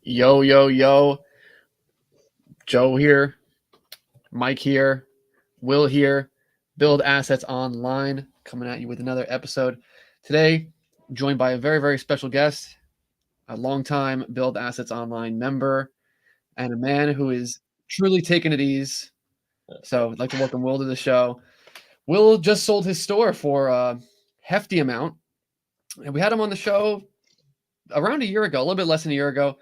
Yo, yo, yo. Joe here, Mike here, Will here. Build Assets Online coming at you with another episode. Today, joined by a very, very special guest, a longtime Build Assets Online member, and a man who is truly taking it easy. So I'd like to welcome Will to the show. Will just sold his store for a hefty amount, and we had him on the show around a year ago, a little bit less than a year ago.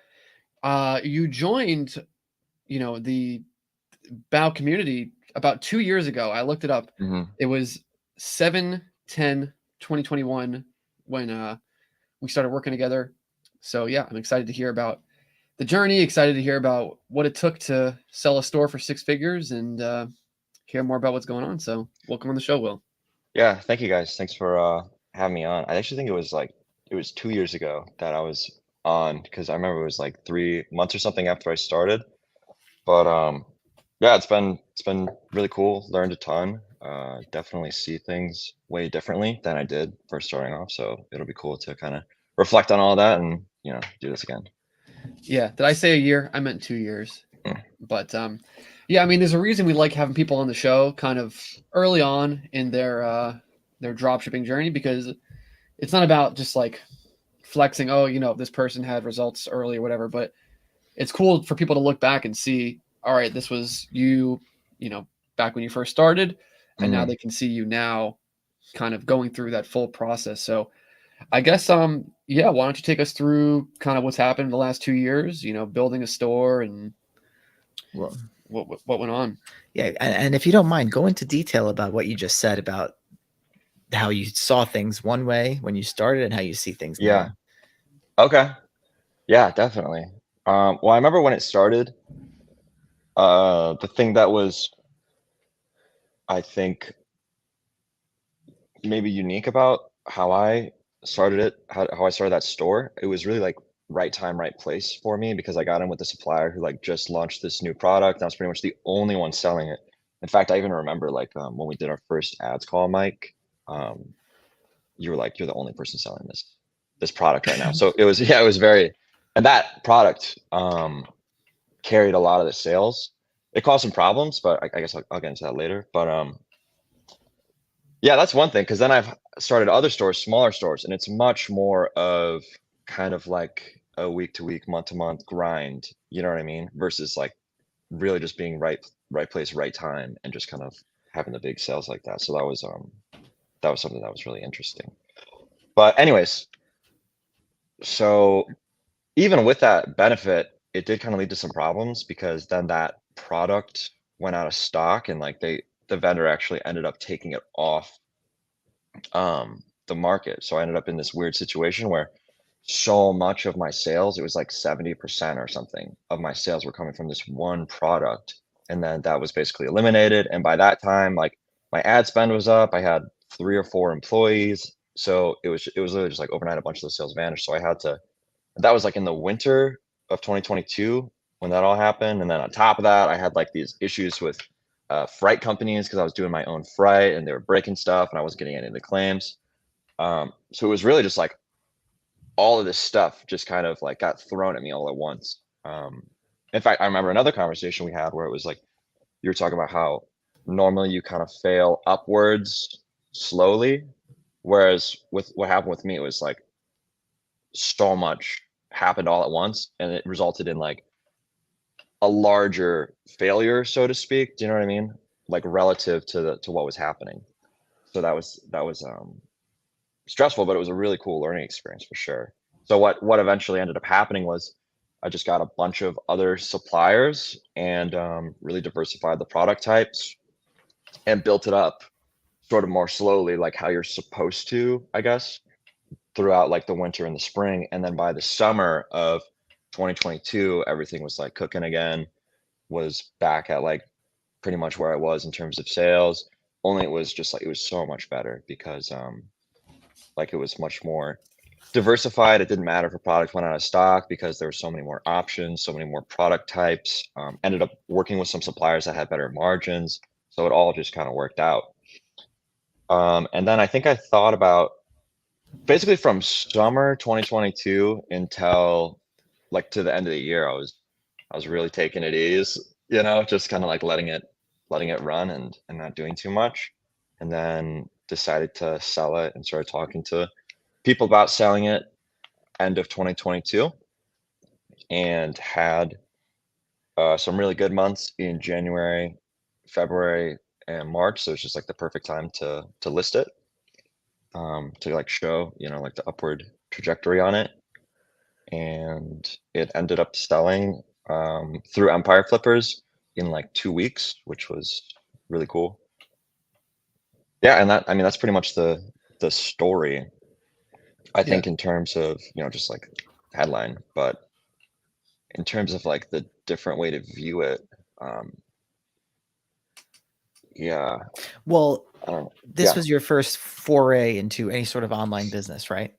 You joined, the Bow community about 2 years ago. I looked it up. hmm It was 7/10/2021 when we started working together. So yeah, I'm excited to hear about the journey, excited to hear about what it took to sell a store for six figures and hear more about what's going on. So welcome on the show, Will. Yeah, thank you guys. Thanks for having me on. I actually think it was 2 years ago that I was on because I remember it was like 3 months or something after I started. But yeah, it's been really cool. Learned a ton. Definitely see things way differently than I did first starting off. So it'll be cool to kind of reflect on all that and do this again. Yeah, did I say a year? I meant 2 years. Mm. But yeah, I mean, there's a reason we like having people on the show kind of early on in their drop shipping journey because it's not about just like flexing, oh, this person had results early or whatever, but it's cool for people to look back and see, all right, this was you, back when you first started, and now hmm they can see you now kind of going through that full process. So I guess yeah, why don't you take us through kind of what's happened in the last 2 years, building a store and Well, what went on. yeah, and if you don't mind, go into detail about what you just said about how you saw things one way when you started and how you see things Yeah. now. Okay. Yeah, definitely. Well, I remember when it started. The thing that was, I think, maybe unique about how I started it, how I started that store, it was really like right time, right place for me because I got in with a supplier who like just launched this new product. And I was pretty much the only one selling it. In fact, I even remember like when we did our first ads call, Mike, um, you were like, you're the only person selling this product right now. So it was, yeah, it was very, and that product carried a lot of the sales. It caused some problems, but I guess I'll get into that later. But yeah, that's one thing, because then I've started other stores, smaller stores, and it's much more of kind of like a week to week, month to month grind, you know what I mean? Versus like really just being right place, right time, and just kind of having the big sales like that. So that was something that was really interesting. But anyways, so even with that benefit, it did kind of lead to some problems because then that product went out of stock and like the vendor actually ended up taking it off the market. So I ended up in this weird situation where so much of my sales, it was like 70% or something of my sales were coming from this one product. And then that was basically eliminated. And by that time, like my ad spend was up. I had 3 or 4 employees. So it was literally just like overnight a bunch of the sales vanished. So I had to, that was like in the winter of 2022 when that all happened. And then on top of that, I had like these issues with freight companies because I was doing my own freight and they were breaking stuff and I wasn't getting any of the claims. So it was really just like all of this stuff just kind of like got thrown at me all at once. In fact, I remember another conversation we had where it was like you were talking about how normally you kind of fail upwards slowly, whereas with what happened with me, it was like so much happened all at once, and it resulted in like a larger failure, so to speak. Do you know what I mean? Like relative to what was happening. So that was stressful, but it was a really cool learning experience for sure. So what eventually ended up happening was I just got a bunch of other suppliers and really diversified the product types and built it up sort of more slowly, like how you're supposed to, I guess, throughout like the winter and the spring. And then by the summer of 2022, everything was like cooking again, was back at like pretty much where I was in terms of sales. Only it was just like it was so much better because like it was much more diversified. It didn't matter if a product went out of stock because there were so many more options, so many more product types. Ended up working with some suppliers that had better margins. So it all just kind of worked out. And then I think I thought about basically from summer 2022 until like to the end of the year, I was really taking it easy, you know, just kind of like letting it run and not doing too much. And then decided to sell it and started talking to people about selling it end of 2022, and had some really good months in January, February, and March. So it's just like the perfect time to list it, to like show, you know, like the upward trajectory on it. And it ended up selling through Empire Flippers in like 2 weeks, which was really cool. Yeah, and that, I mean, that's pretty much the story. I think in terms of, you know, just like headline, but in terms of like the different way to view it, yeah, Well, I don't know. this Yeah. was your first foray into any sort of online business, right?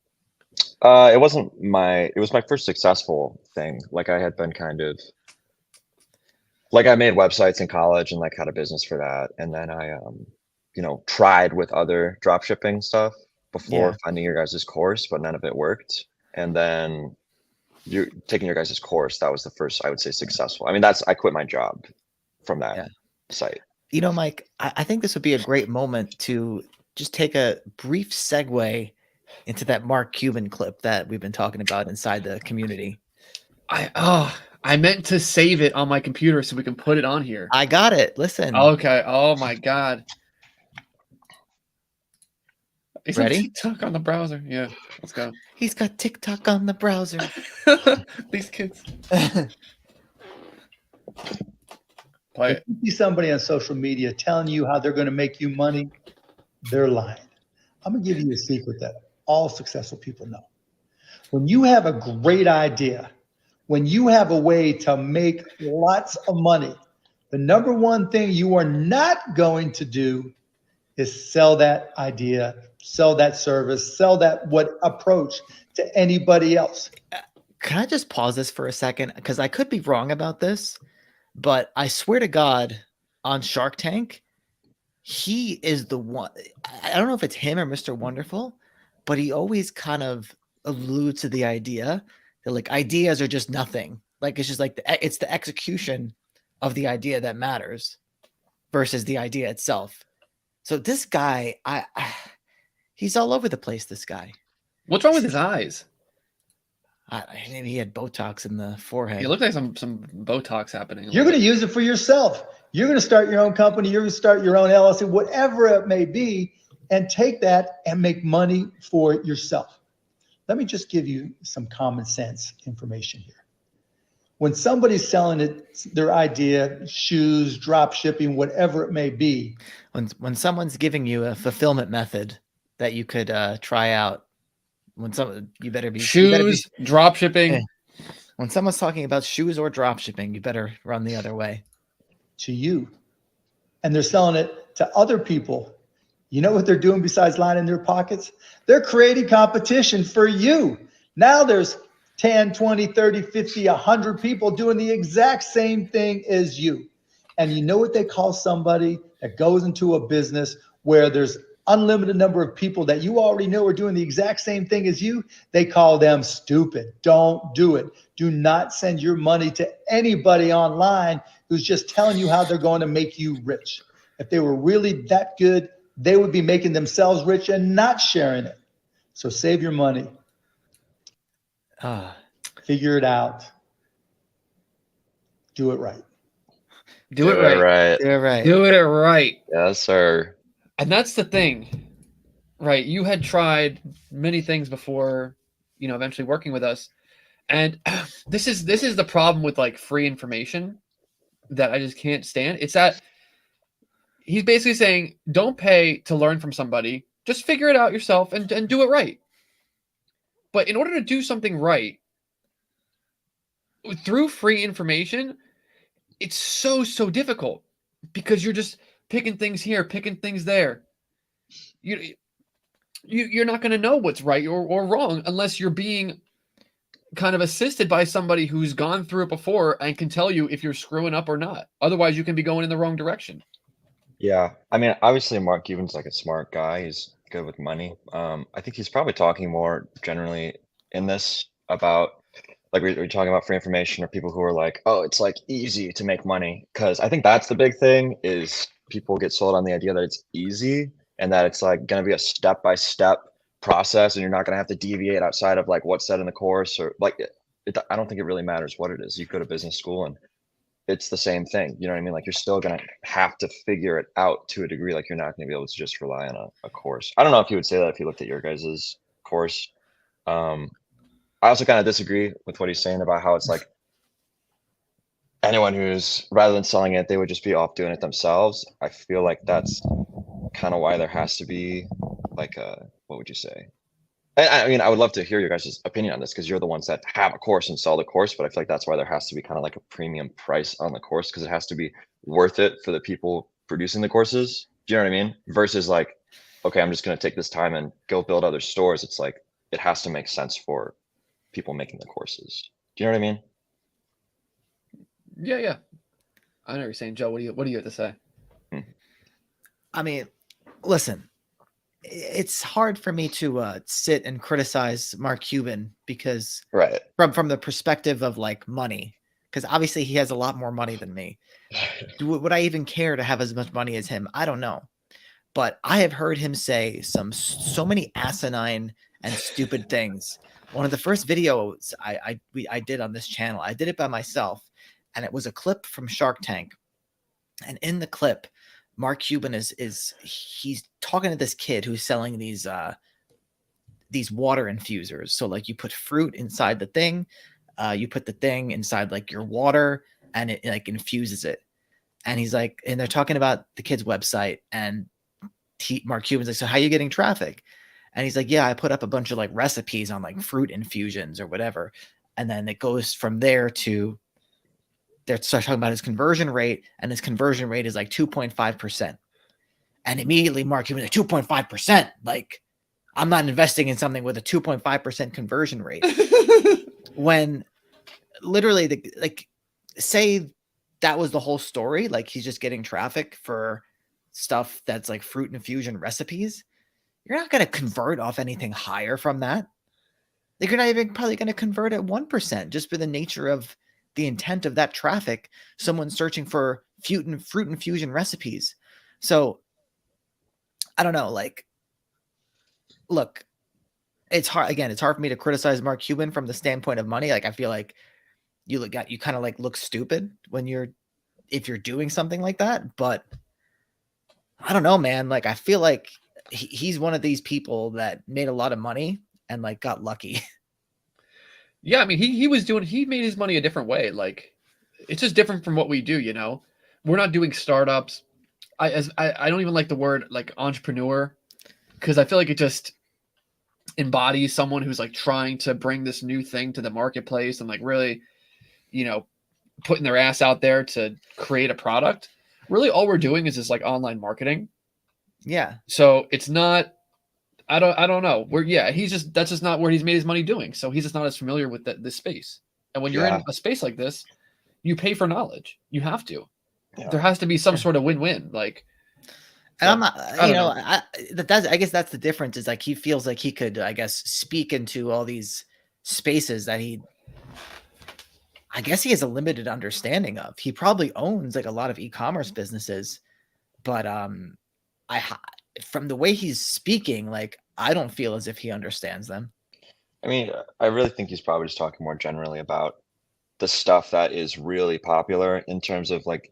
It wasn't it was my first successful thing. Like I had been kind of like I made websites in college and like had a business for that. And then I, you know, tried with other drop shipping stuff before Yeah. finding your guys' course, but none of it worked. And then you taking your guys' course, that was the first, I would say, successful. I mean, I quit my job from that Yeah. site. You know, Mike, I think this would be a great moment to just take a brief segue into that Mark Cuban clip that we've been talking about inside the community. I meant to save it on my computer so we can put it on here. I got it. Listen. Okay. Oh my God. He's on Ready? TikTok on the browser. Yeah. Let's go. He's got TikTok on the browser. These kids. If Play it. you see somebody on social media telling you how they're going to make you money, they're lying. I'm going to give you a secret that all successful people know. When you have a great idea, when you have a way to make lots of money, the number one thing you are not going to do is sell that idea, sell that service, sell that approach to anybody else. Can I just pause this for a second? Because I could be wrong about this, but I swear to God, on Shark Tank, he is the one. I don't know if it's him or Mr. Wonderful, but he always kind of alludes to the idea that like ideas are just nothing. Like it's just like it's the execution of the idea that matters versus the idea itself. So this guy, he's all over the place. This guy. What's wrong with his eyes? Maybe he had Botox in the forehead. It looked like some Botox happening. You're going to use it for yourself. You're going to start your own company. You're going to start your own LLC, whatever it may be, and take that and make money for yourself. Let me just give you some common sense information here. When somebody's selling their idea, shoes, drop shipping, whatever it may be. When someone's giving you a fulfillment method that you could try out, you better be shoes, drop shipping. When someone's talking about shoes or drop shipping, you better run the other way. To you. And they're selling it to other people. You know what they're doing besides lining their pockets? They're creating competition for you. Now there's 10, 20, 30, 50, 100 people doing the exact same thing as you. And you know what they call somebody that goes into a business where there's unlimited number of people that you already know are doing the exact same thing as you? They call them stupid. Don't do it. Do not send your money to anybody online who's just telling you how they're going to make you rich. If they were really that good, they would be making themselves rich and not sharing it. So save your money. Figure it out. Do it right. Do it right. Do it right. Do it right. Yes, sir. And that's the thing, right? You had tried many things before, you know, eventually working with us. And this is the problem with like free information that I just can't stand. It's that he's basically saying, don't pay to learn from somebody. Just figure it out yourself and do it right. But in order to do something right through free information, it's so difficult because you're just picking things here, picking things there. You're not going to know what's right or wrong unless you're being kind of assisted by somebody who's gone through it before and can tell you if you're screwing up or not. Otherwise, you can be going in the wrong direction. Yeah, I mean, obviously Mark Cuban's like a smart guy. He's good with money. I think he's probably talking more generally in this about like we're talking about free information, or people who are like, oh, it's like easy to make money. Cause I think that's the big thing is people get sold on the idea that it's easy and that it's like going to be a step-by-step process and you're not going to have to deviate outside of like what's said in the course or like I don't think it really matters what it is. You go to business school and it's the same thing. You know what I mean? Like you're still going to have to figure it out to a degree. Like you're not going to be able to just rely on a course. I don't know if you would say that if you looked at your guys's course. I also kind of disagree with what he's saying about how it's like anyone who's rather than selling it, they would just be off doing it themselves. I feel like that's kind of why there has to be like a, what would you say? And I mean, I would love to hear your guys' opinion on this because you're the ones that have a course and sell the course, but I feel like that's why there has to be kind of like a premium price on the course because it has to be worth it for the people producing the courses. Do you know what I mean? Versus like, okay, I'm just going to take this time and go build other stores. It's like, it has to make sense for people making the courses. Do you know what I mean? Yeah. I know what you're saying, Joe. What do you have to say? I mean, listen, it's hard for me to sit and criticize Mark Cuban because Right. from the perspective of like money, because obviously he has a lot more money than me. Would I even care to have as much money as him? I don't know. But I have heard him say so many asinine and stupid things. One of the first videos I did on this channel, I did it by myself, and it was a clip from Shark Tank. And in the clip, Mark Cuban he's talking to this kid who's selling these water infusers. So like you put fruit inside the thing, you put the thing inside like your water, and it like infuses it. And he's like, and they're talking about the kid's website, and Mark Cuban's like, so how are you getting traffic? And he's like, yeah, I put up a bunch of like recipes on like fruit infusions or whatever. And then it goes from there to they're talking about his conversion rate, and his conversion rate is like 2.5%. And immediately Mark Cuban's like 2.5%. Like, I'm not investing in something with a 2.5% conversion rate. When literally say that was the whole story, like he's just getting traffic for stuff that's like fruit infusion recipes. You're not going to convert off anything higher from that. Like you're not even probably going to convert at 1% just for the nature of the intent of that traffic. Someone searching for fruit infusion recipes. So I don't know. Like, look, it's hard. Again, it's hard for me to criticize Mark Cuban from the standpoint of money. Like I feel like you kind of like look stupid if you're doing something like that. But I don't know, man. Like I feel like he's one of these people that made a lot of money and like got lucky. Yeah, I mean, he made his money a different way. Like, it's just different from what we do. You know, we're not doing startups. I don't even like the word like entrepreneur because I feel like it just embodies someone who's like trying to bring this new thing to the marketplace and like really, you know, putting their ass out there to create a product. Really, all we're doing is just like online marketing. Yeah. So it's not. I don't know. That's just not where he's made his money doing. So he's just not as familiar with this space. And when you're in a space like this, you pay for knowledge. You have to. Yeah. There has to be some sort of win-win. Like, and I'm not, I guess that's the difference is like, he feels like he could, I guess, speak into all these spaces that I guess he has a limited understanding of. He probably owns like a lot of e-commerce businesses, but, from the way he's speaking, like, I don't feel as if he understands them. I mean, I really think he's probably just talking more generally about the stuff that is really popular in terms of like,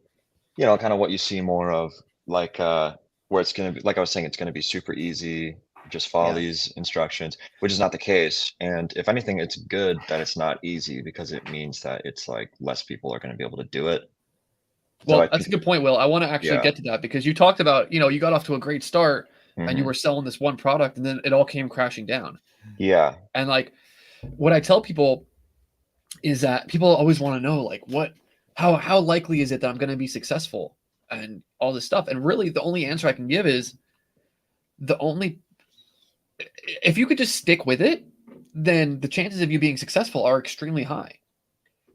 you know, kind of what you see more of, like where it's going to be, like I was saying, it's going to be super easy, just follow these instructions, which is not the case. And if anything, it's good that it's not easy because it means that it's like less people are going to be able to do it. Well, that's a good point, Will. I want to actually get to that because you talked about, you know, you got off to a great start and you were selling this one product and then it all came crashing down. Yeah. And like what I tell people is that people always want to know like how likely is it that I'm going to be successful and all this stuff. And really the only answer I can give is if you could just stick with it, then the chances of you being successful are extremely high.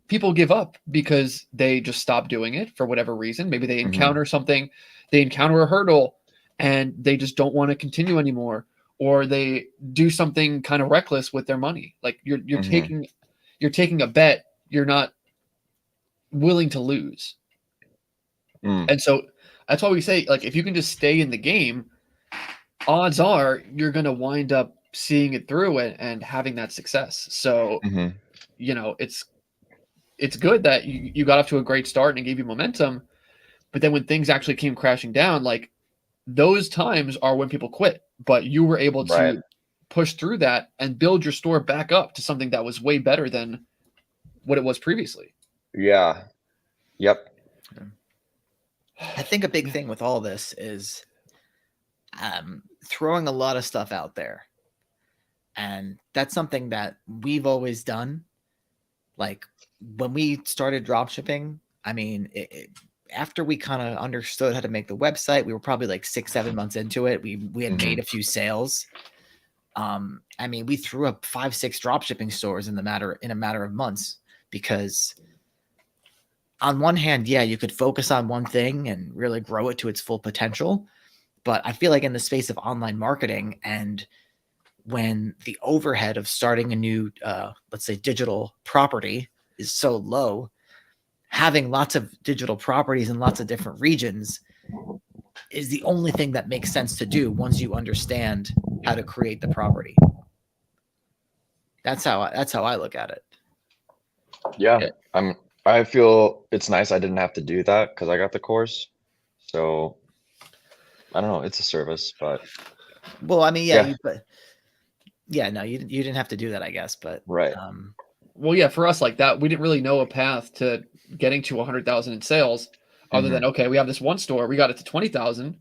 People give up because they just stop doing it for whatever reason. Maybe they encounter something, they encounter a hurdle and they just don't want to continue anymore. Or they do something kind of reckless with their money. Like you're taking, you're taking a bet you're not willing to lose. Mm, And so that's why we say, like, if you can just stay in the game, odds are you're going to wind up seeing it through and having that success. So, mhm. you know, it's good that you got off to a great start and it gave you momentum. But then when things actually came crashing down, like those times are when people quit. But you were able Right. to push through that and build your store back up to something that was way better than what it was previously. Yeah. Yep. I think a big thing with all this is throwing a lot of stuff out there. And that's something that we've always done. Like when we started drop shipping, I mean, after we kind of understood how to make the website, we were probably like 6-7 months into it. We had made a few sales. I mean, we threw up 5-6 drop shipping stores in a matter of months, because on one hand, yeah, you could focus on one thing and really grow it to its full potential. But I feel like in the space of online marketing, and when the overhead of starting a new, let's say, digital property is so low, having lots of digital properties in lots of different regions is the only thing that makes sense to do once you understand how to create the property. That's how I look at it. Yeah. I feel it's nice I didn't have to do that because I got the course. So I don't know. It's a service, but Well, I mean, yeah, Yeah. no, you didn't have to do that, I guess, but right. Well, yeah, for us like that, we didn't really know a path to getting to 100,000 in sales other than, okay, we have this one store, we got it to 20,000.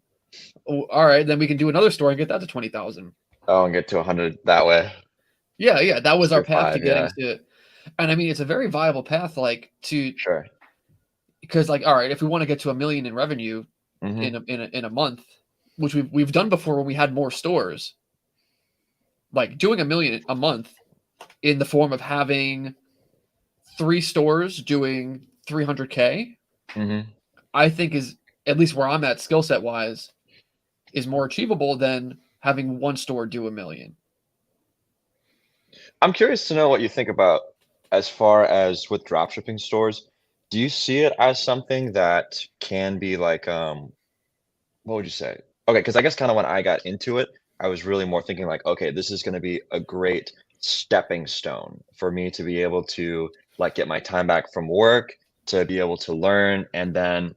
Oh, all right, then we can do another store and get that to 20,000. Oh, and get to 100 that way. Yeah, that was our Or path to 5, getting yeah. to, and I mean, it's a very viable path, like Sure. because like, all right, if we want to get to 1 million in revenue Mhm. in a month, which we've done before when we had more stores, like doing 1 million a month in the form of having 3 stores doing 300K, Mhm. I think is, at least where I'm at skill set wise, is more achievable than having one store do 1 million. I'm curious to know what you think about as far as with dropshipping stores. Do you see it as something that can be like, what would you say? Okay, because I guess kind of when I got into it, I was really more thinking like, okay, this is going to be a great stepping stone for me to be able to like get my time back from work, to be able to learn, and then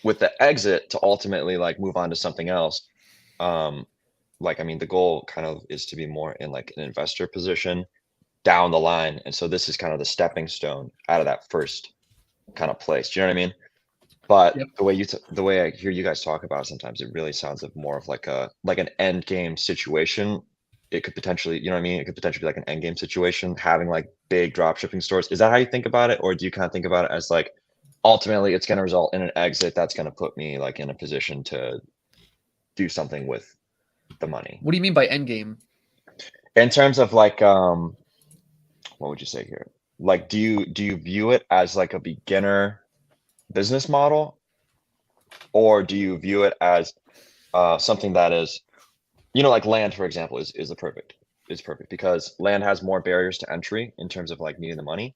with the exit to ultimately like move on to something else. Um, like I mean, the goal kind of is to be more in like an investor position down the line, and so this is kind of the stepping stone out of that first kind of place. Do you know what I mean? But Yep. the way I hear you guys talk about it, sometimes it really sounds like more of like an end game situation. It could potentially, you know what I mean? It could potentially be like an end game situation, having like big drop shipping stores. Is that how you think about it? Or do you kind of think about it as like ultimately it's going to result in an exit that's going to put me like in a position to do something with the money? What do you mean by end game? In terms of like what would you say here? Like do you view it as like a beginner business model, or do you view it as something that is, you know, like land, for example, is perfect because land has more barriers to entry in terms of like needing the money.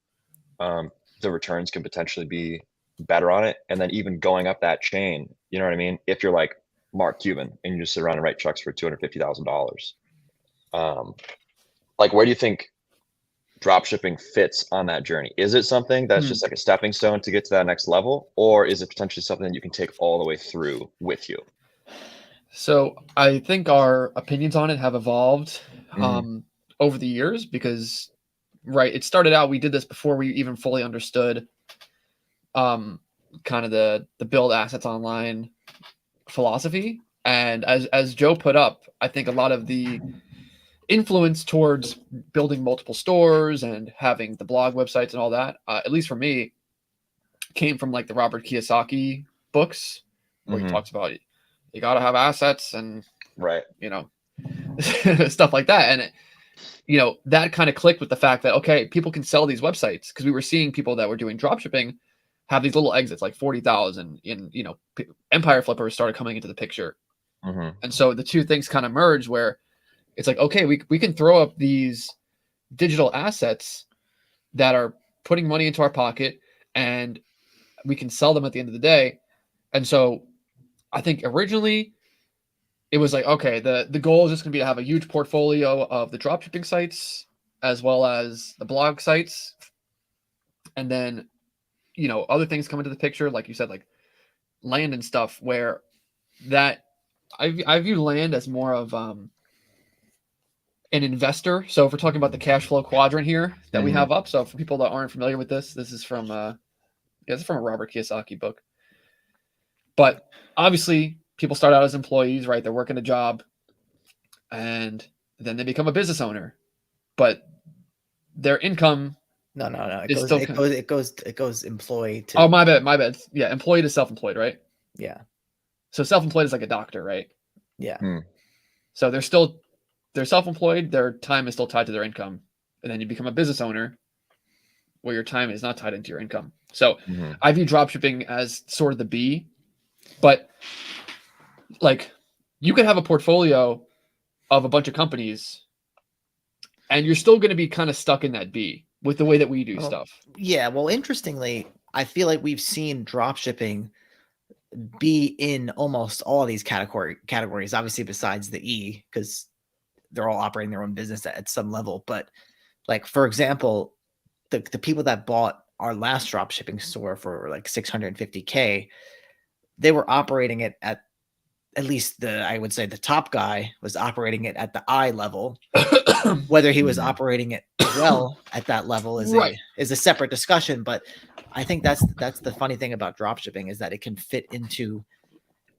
The returns can potentially be better on it, and then even going up that chain, you know what I mean? If you're like Mark Cuban and you just sit around and write checks for $250,000, like where do you think drop shipping fits on that journey? Is it something that's just like a stepping stone to get to that next level, or is it potentially something that you can take all the way through with you? So I think our opinions on it have evolved Mhm. over the years because, right, it started out, we did this before we even fully understood kind of the build assets online philosophy. And as Joe put up, I think a lot of the influence towards building multiple stores and having the blog websites and all that, at least for me, came from like the Robert Kiyosaki books, where he Mhm. talks about you got to have assets and, Right. you know, stuff like that. And you know, that kind of clicked with the fact that, okay, people can sell these websites, because we were seeing people that were doing drop shipping have these little exits like 40,000 in, you know, Empire Flippers started coming into the picture. Mhm. And so the two things kind of merged, where it's like, okay, we can throw up these digital assets that are putting money into our pocket, and we can sell them at the end of the day. And so I think originally it was like, okay, the goal is just going to be to have a huge portfolio of the dropshipping sites as well as the blog sites. And then, other things come into the picture, like you said, like land and stuff, where that I view land as more of an investor. So if we're talking about the cash flow quadrant here that we have up, so for people that aren't familiar with this is from it's from a Robert Kiyosaki book. But obviously, people start out as employees, right? They're working a job, and then they become a business owner. But their income. No. It's It goes employee to. Oh, my bad. Yeah, employee to self-employed, right? Yeah. So self-employed is like a doctor, right? Yeah. So they're self-employed. Their time is still tied to their income, and then you become a business owner, where your time is not tied into your income. So I view dropshipping as sort of the B, but like you could have a portfolio of a bunch of companies, and you're still going to be kind of stuck in that B with the way that we do stuff. Yeah. Well, interestingly, I feel like we've seen dropshipping be in almost all of these categories, obviously besides the E, because they're all operating their own business at some level. But like, for example, the people that bought our last dropshipping store for like $650K, they were operating it at least I would say the top guy was operating it at the I level. Whether he was operating it well at that level is a separate discussion. But I think that's the funny thing about dropshipping, is that it can fit into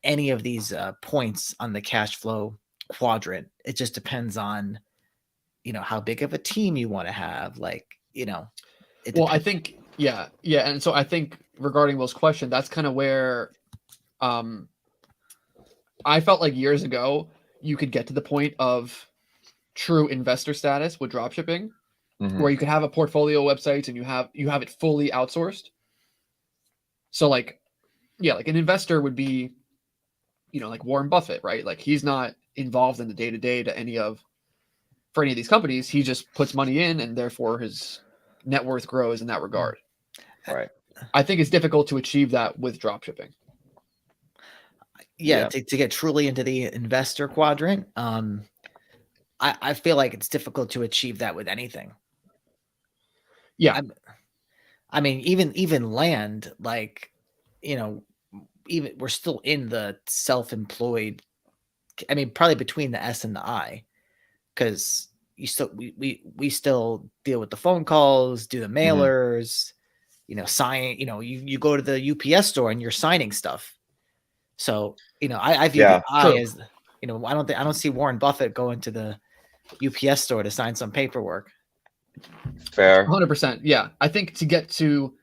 any of these points on the cash flow quadrant. It just depends on, how big of a team you want to have. Like, I think, yeah. And so I think regarding Will's question, that's kind of where I felt like years ago, you could get to the point of true investor status with dropshipping, where you could have a portfolio of websites and you have it fully outsourced. So like an investor would be, like Warren Buffett, right? Like he's not involved in the day-to-day for any of these companies. He just puts money in, and therefore his net worth grows in that regard. Right. I think it's difficult to achieve that with dropshipping. Yeah. To get truly into the investor quadrant, I feel like it's difficult to achieve that with anything. Yeah. I mean, even land, like, even we're still in the self-employed. I mean, probably between the S and the I, because we still deal with the phone calls, do the mailers, sign. You go to the UPS store and you're signing stuff. So I view the I as I don't see Warren Buffett going to the UPS store to sign some paperwork. Fair. 100%. Yeah. I think to get to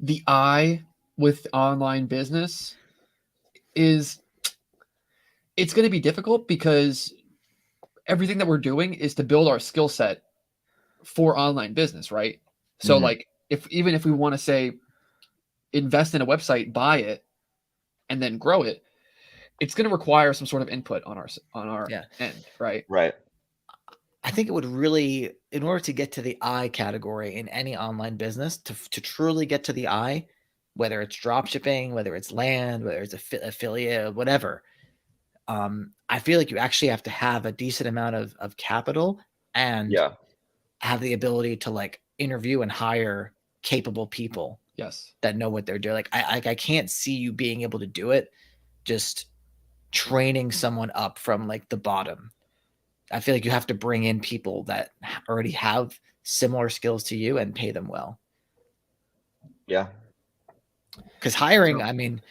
the I with online business it's going to be difficult, because everything that we're doing is to build our skill set for online business, right? So like even if we want to say invest in a website, buy it, and then grow it, it's going to require some sort of input on our end, right? Right. I think it would really, in order to get to the I category in any online business, to truly get to the I, whether it's drop shipping, whether it's land, whether it's affiliate, whatever, I feel like you actually have to have a decent amount of capital and have the ability to like interview and hire capable people. Yes. That know what they're doing. Like I can't see you being able to do it just training someone up from like the bottom. I feel like you have to bring in people that already have similar skills to you and pay them well. Yeah. Because hiring, I mean,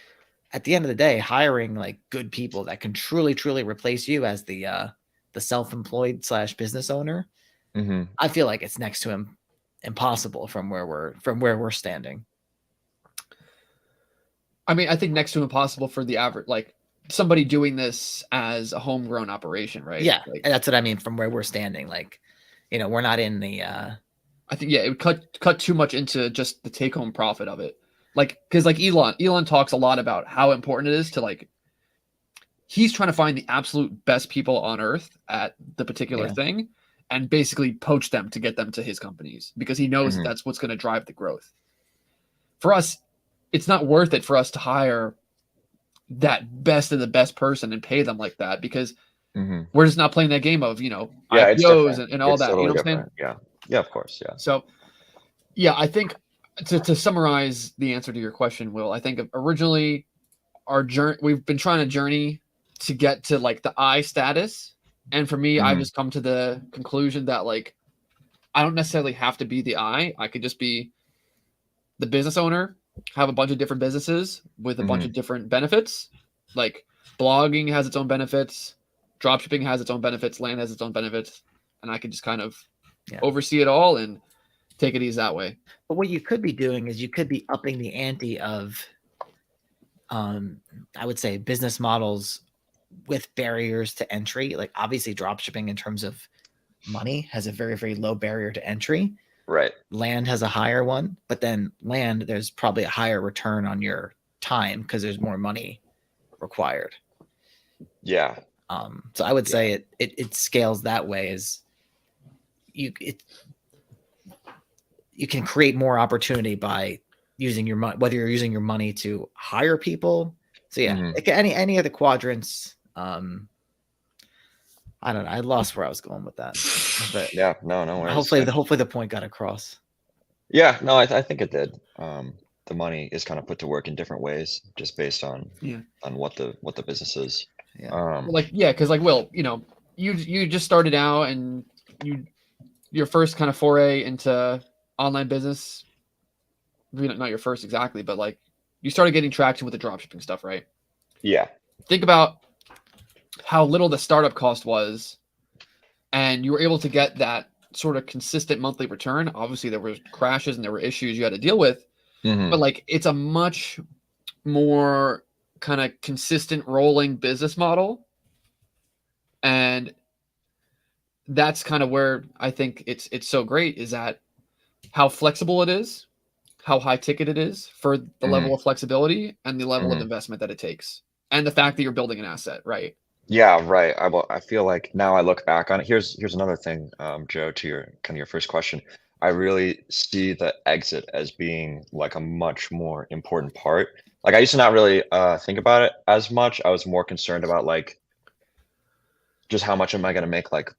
at the end of the day, hiring like good people that can truly, truly replace you as the self-employed / business owner, I feel like it's next to impossible from where we're standing. I mean, I think next to impossible for the average, like somebody doing this as a homegrown operation, right? Yeah, like, that's what I mean. From where we're standing, like, we're not in the. I think it would cut too much into just the take home profit of it, like because like Elon talks a lot about how important it is to like. He's trying to find the absolute best people on earth at the particular thing, and basically poach them to get them to his companies because he knows that that's what's going to drive the growth. For us, it's not worth it for us to hire that best of the best person and pay them like that because we're just not playing that game of, It's IPOs different. and all It's that. totally You know what I'm saying? different. Yeah, of course. Yeah. So, yeah, I think to summarize the answer to your question, Will, I think originally our journey, we've been trying to journey to get to like the I status. And for me, I've just come to the conclusion that like, I don't necessarily have to be the I could just be the business owner, have a bunch of different businesses with a bunch of different benefits. Like blogging has its own benefits, dropshipping has its own benefits, land has its own benefits. And I could just kind of oversee it all and take it easy that way. But what you could be doing is you could be upping the ante of, I would say, business models with barriers to entry. Like obviously dropshipping in terms of money has a very, very low barrier to entry. Right. Land has a higher one, but then land, there's probably a higher return on your time because there's more money required. Yeah. So I would say it scales that way as you can create more opportunity by using your money, whether you're using your money to hire people. So yeah, like any of the quadrants. I don't know. I lost where I was going with that. But yeah, no worries. Hopefully the point got across. Yeah, no, I think it did. The money is kind of put to work in different ways, just based on what the business is. Yeah. Because Will, you just started out and your first kind of foray into online business. Not your first exactly, but like you started getting traction with the dropshipping stuff, right? Yeah. Think about how little the startup cost was, and you were able to get that sort of consistent monthly return. Obviously, there were crashes and there were issues you had to deal with, but like it's a much more kind of consistent rolling business model, and that's kind of where I think it's so great is that how flexible it is, how high ticket it is for the level of flexibility and the level of investment that it takes, and the fact that you're building an asset, right? Yeah, right. I feel like now I look back on it. Here's another thing, Joe, to your first question. I really see the exit as being like a much more important part. Like I used to not really think about it as much. I was more concerned about like just how much am I going to make like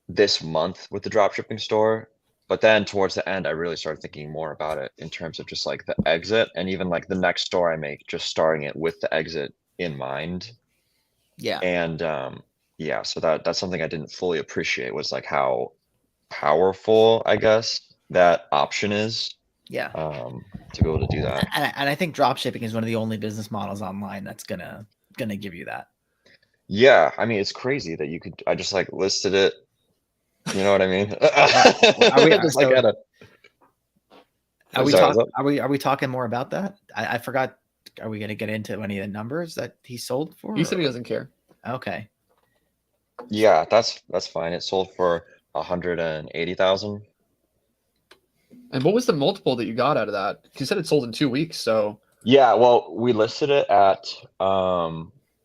this month with the dropshipping store. But then towards the end, I really started thinking more about it in terms of just like the exit and even like the next store I make, just starting it with the exit in mind. Yeah. And so that's something I didn't fully appreciate was like how powerful, I guess, that option is. Yeah. To be able to do that. And I think dropshipping is one of the only business models online that's gonna give you that. Yeah, I mean it's crazy that I just like listed it. You know what I mean? Are we talking more about that? I forgot. Are we going to get into any of the numbers that he sold for? He said he doesn't care. Okay. Yeah, that's fine. It sold for 180,000. And what was the multiple that you got out of that? You said it sold in 2 weeks, so. Yeah, well, we listed it at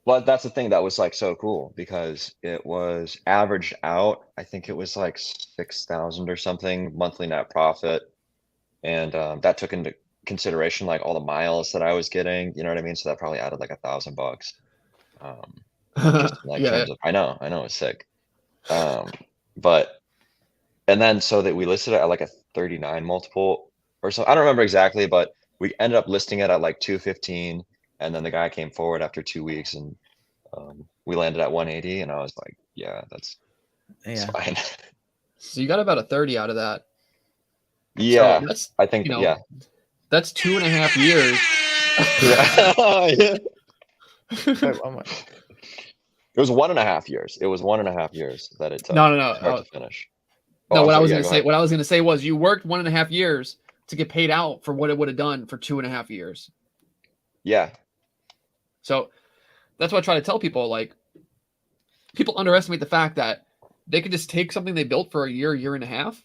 well, that's the thing that was like so cool because it was averaged out. I think it was like 6,000 or something monthly net profit, and that took into consideration like all the miles that I was getting. You know what I mean? So that probably added like $1,000. Just like terms of, I know it's sick. But and then so that we listed it at like a 39 multiple or so. I don't remember exactly, but we ended up listing it at like 215. And then the guy came forward after 2 weeks and we landed at 180 and I was like, yeah, that's fine. So you got about a 30 out of that. Yeah, so that's, I think, that's 2.5 years. It was 1.5 years. It was 1.5 years that it took to finish. What I was going to say was you worked 1.5 years to get paid out for what it would have done for 2.5 years. Yeah. So that's what I try to tell people. Like, people underestimate the fact that they could just take something they built for a year and a half,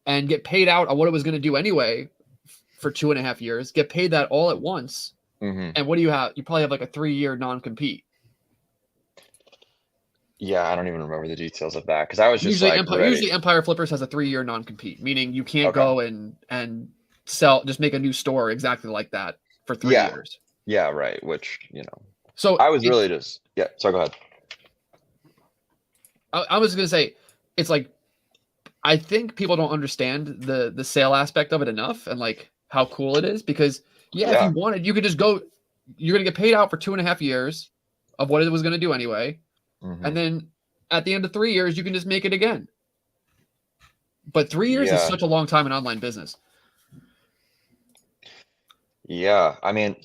and get paid out on what it was going to do anyway for 2.5 years. Get paid that all at once, and what do you have? You probably have like a 3-year non-compete. Yeah, I don't even remember the details of that because I was just Usually like Empire ready. usually Empire Flippers has a 3-year non-compete, meaning you can't Okay. go and sell just make a new store exactly like that for 3 Yeah. years. Yeah, right. Which, So I was really it's just, yeah. Sorry, go ahead. I was gonna say it's like I think people don't understand the sale aspect of it enough and like how cool it is because yeah, if Yeah. you wanted, you could just go. You're gonna get paid out for 2.5 years of what it was gonna do anyway, Mhm. and then at the end of 3 years, you can just make it again. But 3 years is Yeah. such a long time in online business. Yeah. I mean,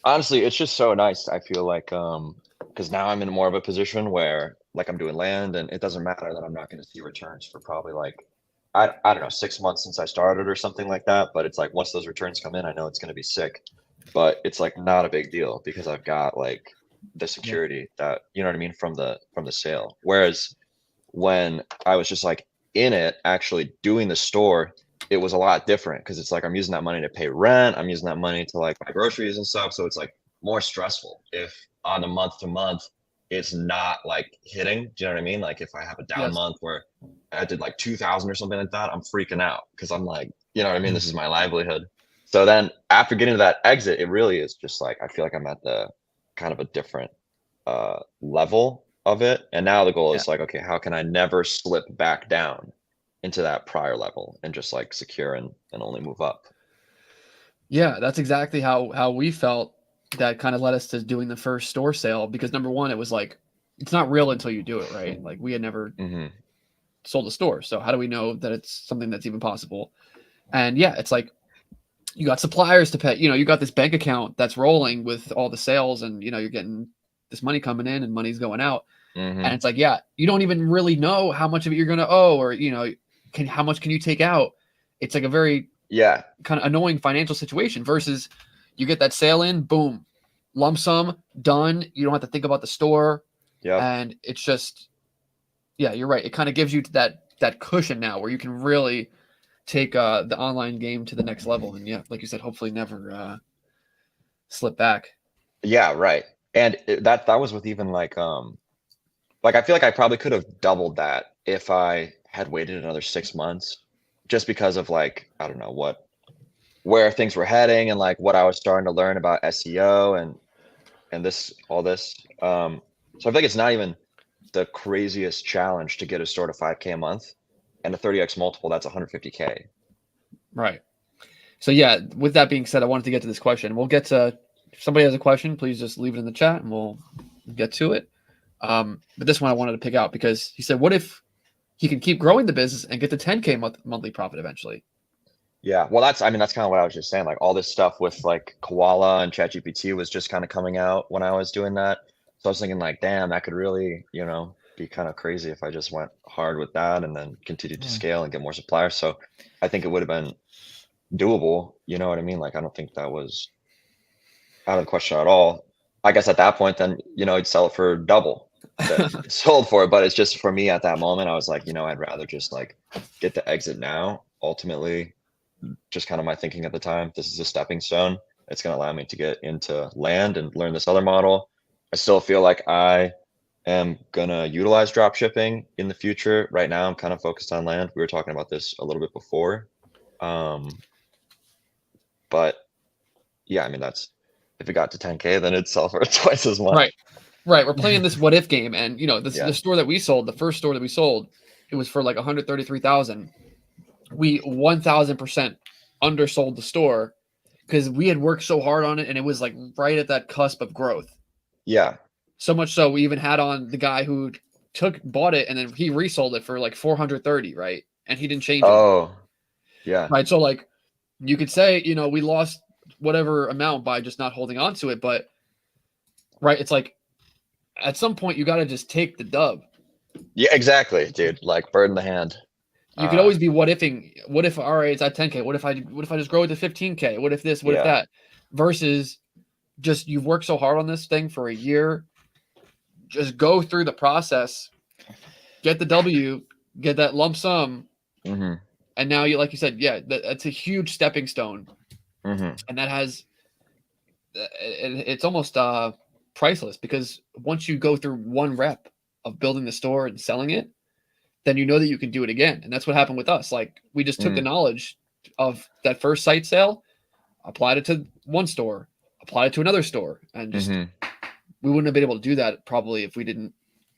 honestly, it's just so nice. I feel like, because now I'm in more of a position where like I'm doing land and it doesn't matter that I'm not going to see returns for probably like, I don't know, 6 months since I started or something like that. But it's like once those returns come in, I know it's going to be sick. But it's like not a big deal because I've got like the security that, you know what I mean, from the sale. Whereas when I was just like in it, actually doing the store, it was a lot different because it's like I'm using that money to pay rent. I'm using that money to like buy groceries and stuff. So it's like more stressful if on a month to month it's not like hitting. Do you know what I mean? Like if I have a down Yes. month where I did like 2,000 or something like that, I'm freaking out because I'm like, you know what I mean? This is my livelihood. So then after getting to that exit, it really is just like I feel like I'm at the kind of a different level of it. And now the goal Yeah. is like, okay, how can I never slip back down into that prior level and just like secure and only move up? Yeah, that's exactly how we felt. That kind of led us to doing the first store sale because number one, it was like it's not real until you do it, right? Like we had never Hmm. sold a store, so how do we know that it's something that's even possible? And yeah, it's like you got suppliers to pay. You got this bank account that's rolling with all the sales, and you're getting this money coming in and money's going out. Hmm. And it's like, yeah, you don't even really know how much of it you're going to owe, or how much can you take out? It's like a very Yeah. kind of annoying financial situation versus you get that sale in, boom, lump sum, done. You don't have to think about the store, Yep. and it's just, yeah, you're right. It kind of gives you that cushion now where you can really take the online game to the next level, and yeah, like you said, hopefully never slip back. Yeah. Right. And that was with even like I feel like I probably could have doubled that if I had waited another 6 months, just because of like I don't know where things were heading and like what I was starting to learn about SEO and this all this. So I think it's not even the craziest challenge to get a store to 5K a month, and a 30x multiple that's 150K. Right. So yeah, with that being said, I wanted to get to this question. We'll get to if somebody has a question, please just leave it in the chat and we'll get to it. But this one I wanted to pick out because he said, what if he can keep growing the business and get to 10K monthly profit eventually? Yeah, well, that's kind of what I was just saying. Like all this stuff with like Koala and ChatGPT was just kind of coming out when I was doing that. So I was thinking like, damn, that could really, be kind of crazy if I just went hard with that and then continued to Yeah. scale and get more suppliers. So I think it would have been doable. You know what I mean? Like I don't think that was out of the question at all. I guess at that point, then you'd sell it for double that it sold for. But it's just for me at that moment, I was like, I'd rather just like get the exit now. Ultimately, just kind of my thinking at the time. This is a stepping stone. It's going to allow me to get into land and learn this other model. I still feel like I am going to utilize drop shipping in the future. Right now, I'm kind of focused on land. We were talking about this a little bit before. But yeah, I mean, if it got to 10K, then it'd sell for twice as much. Right. We're playing this what if game, and Yeah. the store that we sold, the first store that we sold, it was for like 133,000. We 1,000% undersold the store because we had worked so hard on it, and it was like right at that cusp of growth. Yeah. So much so we even had on the guy who bought it, and then he resold it for like 430, right? And he didn't change it. Oh, yeah. Right. So like you could say, we lost whatever amount by just not holding on to it, but right, it's like at some point you got to just take the dub. Yeah, exactly, dude. Like bird in the hand. You could always be what ifing. What if all right, it's at 10K? What if I just grow it to 15K? What if this? What if Yeah. that? Versus just you've worked so hard on this thing for a year. Just go through the process, get the W, get that lump sum, Mm-hmm. and now you, like you said, yeah, that's a huge stepping stone, Mm-hmm. and that has, it's almost priceless because once you go through one rep of building the store and selling it, then you know that you can do it again. And that's what happened with us. Like we just took the knowledge of that first site sale, applied it to one store, applied it to another store, and just we wouldn't have been able to do that probably if we didn't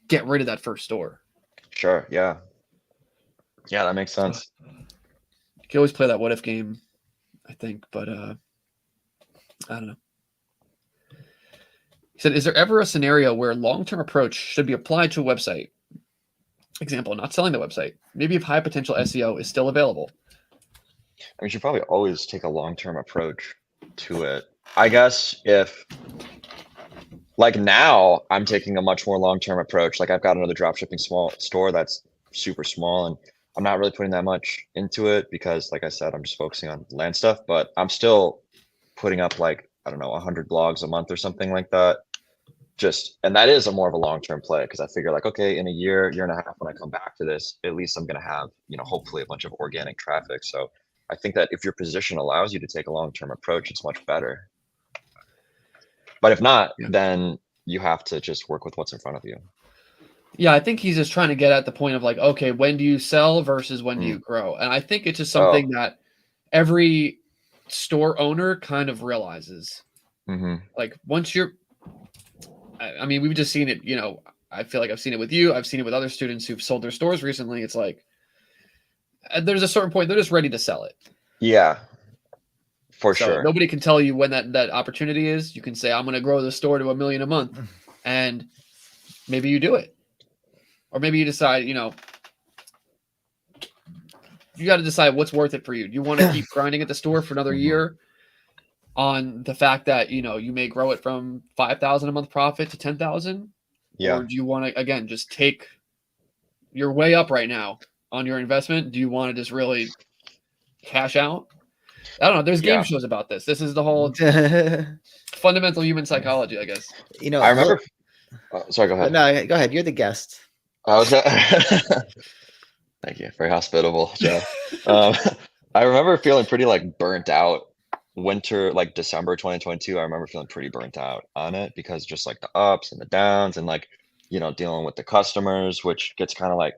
get rid of that first store. Sure. Yeah. Yeah, that makes sense. You can always play that what if game, I think, but I don't know. He said, is there ever a scenario where long-term approach should be applied to a website? Example, not selling the website. Maybe if high potential SEO is still available. I mean, you should probably always take a long-term approach to it. I guess if, like now, I'm taking a much more long-term approach. Like I've got another dropshipping small store that's super small, and I'm not really putting that much into it because, like I said, I'm just focusing on land stuff. But I'm still putting up like, I don't know, 100 blogs a month or something like that. And that is a more of a long-term play because I figure like, okay, in a year and a half, when I come back to this, at least I'm going to have, hopefully a bunch of organic traffic. So I think that if your position allows you to take a long-term approach, it's much better. But if not, then you have to just work with what's in front of you. Yeah, I think he's just trying to get at the point of like, okay, when do you sell versus when do you grow? And I think it's just something that every store owner kind of realizes. Like once you're, I mean, we've just seen it, I feel like I've seen it with you. I've seen it with other students who've sold their stores recently. It's like, there's a certain point, they're just ready to sell it. Yeah, for sure. Nobody can tell you when that opportunity is. You can say, I'm going to grow the store to $1 million a month. And maybe you do it. Or maybe you decide, you got to decide what's worth it for you. Do you want to keep grinding at the store for another year on the fact that, you may grow it from 5,000 a month profit to 10,000? Yeah. Or do you want to, again, just take your way up right now on your investment? Do you want to just really cash out? I don't know. There's game shows about this. This is the whole fundamental human psychology, I guess. I remember. Sorry, go ahead. No, go ahead. You're the guest. Thank you. Very hospitable, Joe. I remember feeling pretty like burnt out winter, like December 2022. I remember feeling pretty burnt out on it because just like the ups and the downs and like, dealing with the customers, which gets kind of like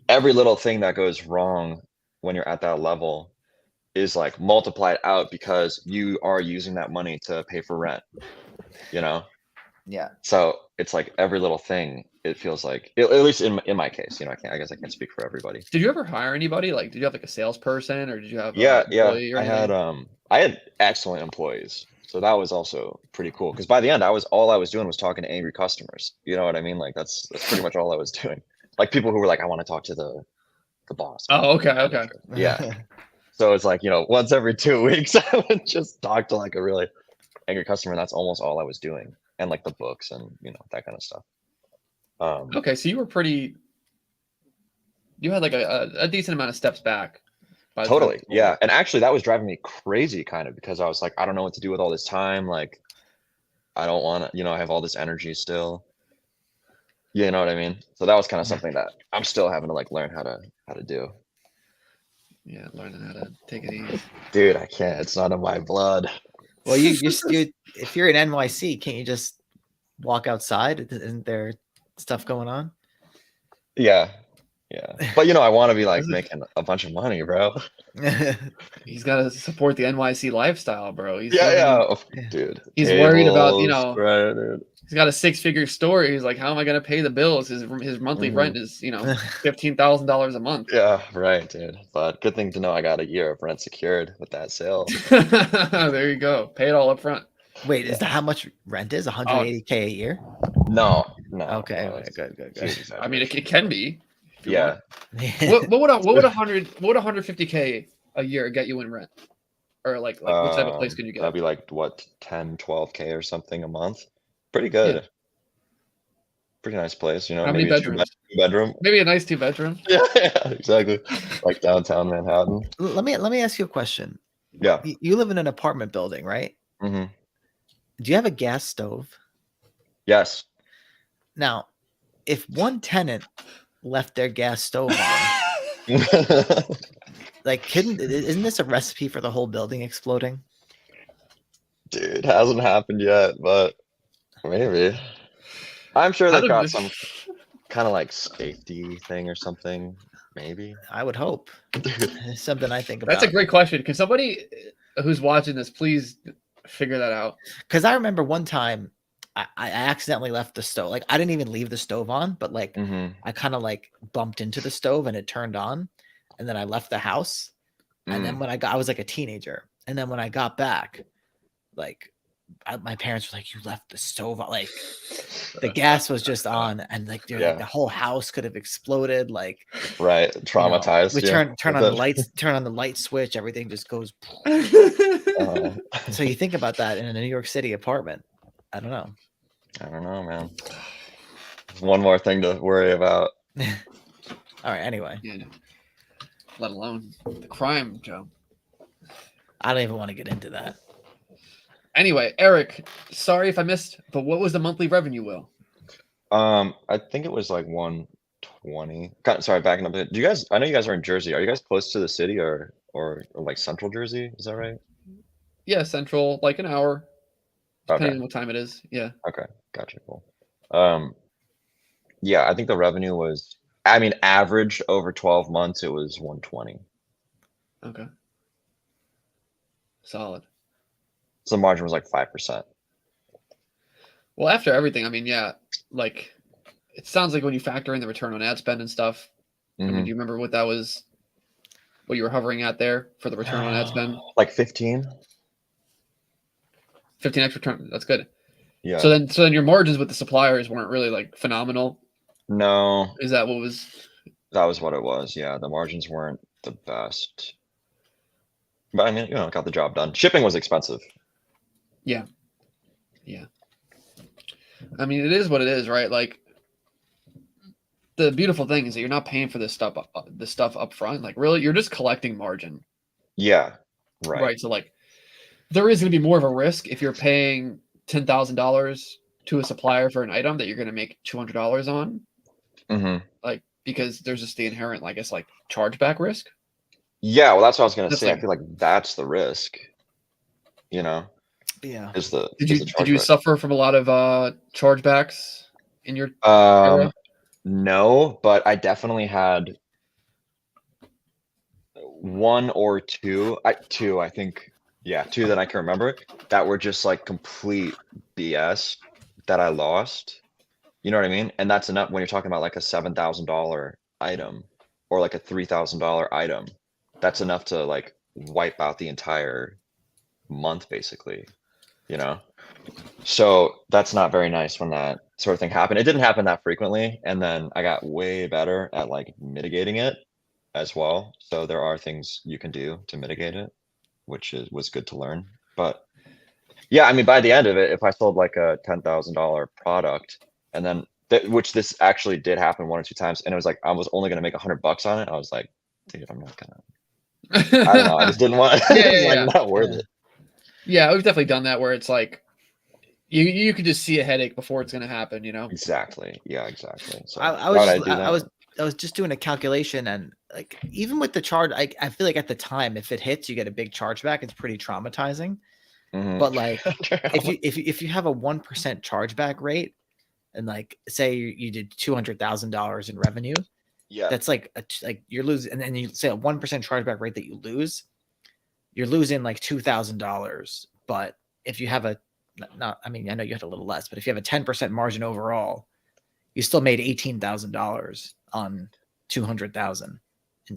every little thing that goes wrong when you're at that level is like multiplied out because you are using that money to pay for rent, Yeah. So it's like every little thing, it feels like, at least in my case, I guess I can't speak for everybody. Did you ever hire anybody? Like, did you have like a salesperson or did you have Yeah. I had excellent employees. So that was also pretty cool. Cause by the end, all I was doing was talking to angry customers. You know what I mean? Like that's pretty much all I was doing. Like people who were like, I want to talk to the boss. Oh, okay. Yeah. So it's like, once every 2 weeks, I would just talk to like a really angry customer. And that's almost all I was doing. And like the books and, that kind of stuff. Okay. So you had like a decent amount of steps back. Totally. Yeah. And actually that was driving me crazy kind of because I was like, I don't know what to do with all this time. Like, I don't want to, I have all this energy still. You know what I mean? So that was kind of something that I'm still having to like learn how to do. Yeah, learning how to take it easy. Dude, I can't. It's not in my blood. Well, you if you're in NYC, can't you just walk outside? Isn't there stuff going on? Yeah. But I want to be like making a bunch of money, bro. He's got to support the NYC lifestyle, bro. Dude. He's worried about, right, dude. He's got a 6-figure store. He's like, how am I going to pay the bills? His monthly rent is, $15,000 a month. Yeah, right, dude. But good thing to know I got a year of rent secured with that sale. There you go. Pay it all up front. Wait, is that how much rent is? $180K a year? No. Okay, good. I mean, it can be. Yeah. What would 150K a year get you in rent? Or like what type of place can you get? That'd be like what, 10, 12K or something a month. Pretty good. Yeah. Pretty nice place, How many bedrooms? Bedroom. Maybe a nice 2-bedroom. Yeah, exactly. Like downtown Manhattan. Let me ask you a question. Yeah. You live in an apartment building, right? Mm-hmm. Do you have a gas stove? Yes. Now, if one tenant left their gas stove on, like, isn't this a recipe for the whole building exploding? Dude, hasn't happened yet, but maybe. I'm sure they've got some kind of like safety thing or something, maybe. I would hope. It's something I think That's a about. great question. Can somebody who's watching this please figure that out? Because I remember one time I accidentally left the stove. Like I didn't even leave the stove on, but like Mm-hmm. I kind of like bumped into the stove and it turned on, and then I left the house. And then when I was like a teenager, and then when I got back, like my parents were like, "You left the stove on." Like the gas was just on, and like dude, like Yeah. the whole house could have exploded. Like Right, you know, traumatized. we yeah, turn with on the it. lights, turn on the light switch, everything just goes. So you think about that in a New York City apartment. I don't know. I don't know, man. One more thing to worry about. All right. Anyway, Yeah. Let alone the crime, Joe. I don't even want to get into that. Anyway, Eric, sorry if I missed, but what was the monthly revenue, Will? I think it was like 120. Sorry, backing up a bit. Do you guys? I know you guys are in Jersey. Are you guys close to the city or like Central Jersey? Is that right? Yeah, Central, like an hour, Okay. depending on what time it is. Yeah. Okay, gotcha. Cool. Yeah, I think the revenue was. I mean, averaged over 12 months, it was 120. Okay. Solid. So the margin was like 5%. Well, after everything, I mean, yeah, like it sounds like when you factor in the return on ad spend and stuff. I mean, Mhm. do you remember what that was? What you were hovering at there for the return on ad spend? Like 15. 15x return. That's good. Yeah. So then your margins with the suppliers weren't really like phenomenal. No, Is that what was? that was what it was. Yeah, the margins weren't the best. But I mean, got the job done. Shipping was expensive. Yeah. I mean, it is what it is, right? Like the beautiful thing is that you're not paying for this stuff up front. Like really, you're just collecting margin. Yeah, right. Right. So like there is going to be more of a risk if you're paying $10,000 to a supplier for an item that you're going to make $200 on, hmm like because there's just the inherent, I guess, like chargeback risk. Yeah, well, that's what I was gonna That's say. I like- feel like that's the risk. You know, Yeah. is the Did is you the did you chargeback. suffer from a lot of chargebacks in your Um, no, but I definitely had one or two. I think. Yeah, two that I can remember that were just like complete BS that I lost. You know what I mean? And that's enough when you're talking about like a $7,000 item or like a $3,000 item. That's enough to like wipe out the entire month, basically. You know? So that's not very nice when that sort of thing happened. It didn't happen that frequently, and then I got way better at like mitigating it as well. So there are things you can do to mitigate it, which was good to learn. But yeah, I mean, by the end of it, if I sold like a $10,000 product, and then which this actually did happen one or two times, and it was like I was only gonna make $100 on it. I was like, dude, I'm not gonna. I don't know. I just didn't want. Yeah, It's yeah, like yeah. not worth Yeah. it. Yeah, we've definitely done that where it's like you could just see a headache before it's going to happen, you know? Exactly. Yeah, exactly. So I why was would just, do that? I was just doing a calculation, and like even with the charge, I feel like at the time, if it hits, you get a big chargeback. It's pretty traumatizing. Mhm. But like if you have a 1% chargeback rate, and like say you did $200,000 in revenue, Yeah. that's like like you're losing, and then you say a 1% chargeback rate that you lose, you're losing like $2,000. But if you have a not, I mean, I know you had a little less, but if you have a 10% margin overall, you still made $18,000 on 200,000.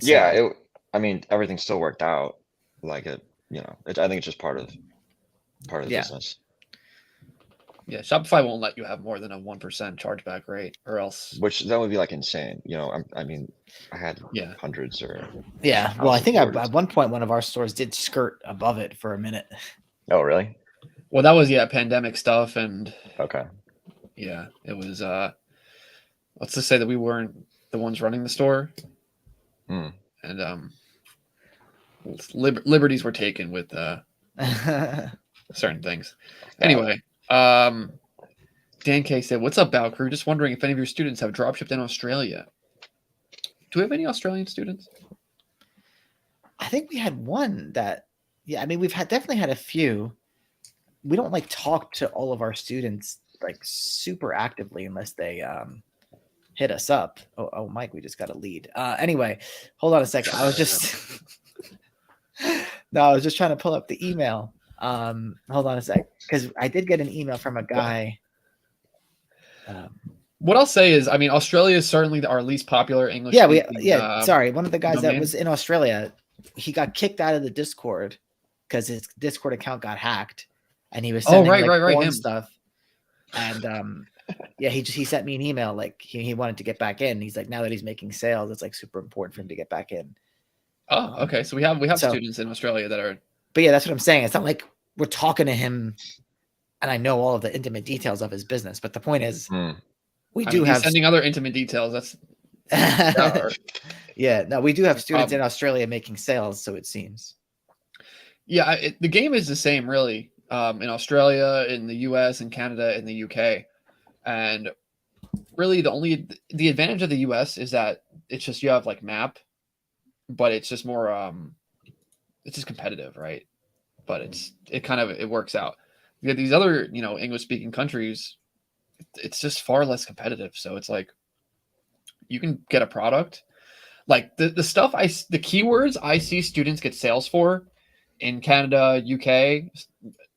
Yeah, I mean, everything still worked out. Like it, I think it's just part of the Yeah. business. Yeah, Shopify won't let you have more than a 1% chargeback rate or else. Which that would be like insane. I mean, I had Yeah. hundreds or. Yeah. Well, I think thousands of at one point one of our stores did skirt above it for a minute. Oh, really? Well, that was pandemic stuff, and Okay. yeah, it was let's just say that we weren't the ones running the store. Hmm. And liberties were taken with certain things. Anyway, Dan K said, "What's up, Bow Crew? Just wondering if any of your students have dropshipped in Australia. Do we have any Australian students?" I think we had one that, yeah, I mean, we've definitely had a few. We don't like talk to all of our students like super actively unless they hit us up. Oh, Mike, we just got a lead. Anyway, hold on a second. I was just no, I was just trying to pull up the email. Hold on a sec, because I did get an email from a guy. What I'll say is, I mean, Australia is certainly our least popular English. Sorry, one of the guys that domain. was in Australia, he got kicked out of the Discord because his Discord account got hacked, and he was sending porn him. stuff. And he sent me an email like he wanted to get back in. He's like, now that he's making sales, it's like super important for him to get back in. Oh, okay. So we have students in Australia that are. But yeah, that's what I'm saying. It's not like we're talking to him, and I know all of the intimate details of his business. But the point is, we do have sending other intimate details. That's yeah. No, we do have students in Australia making sales, so it seems. Yeah, the game is the same, really, in Australia, in the US, in Canada, in the UK, and really the advantage of the US is that it's just you have like map, but it's just more it's just competitive, right? But it works out. You have these other English speaking countries, it's just far less competitive. So it's like you can get a product like the stuff the keywords I see students get sales for in Canada, UK,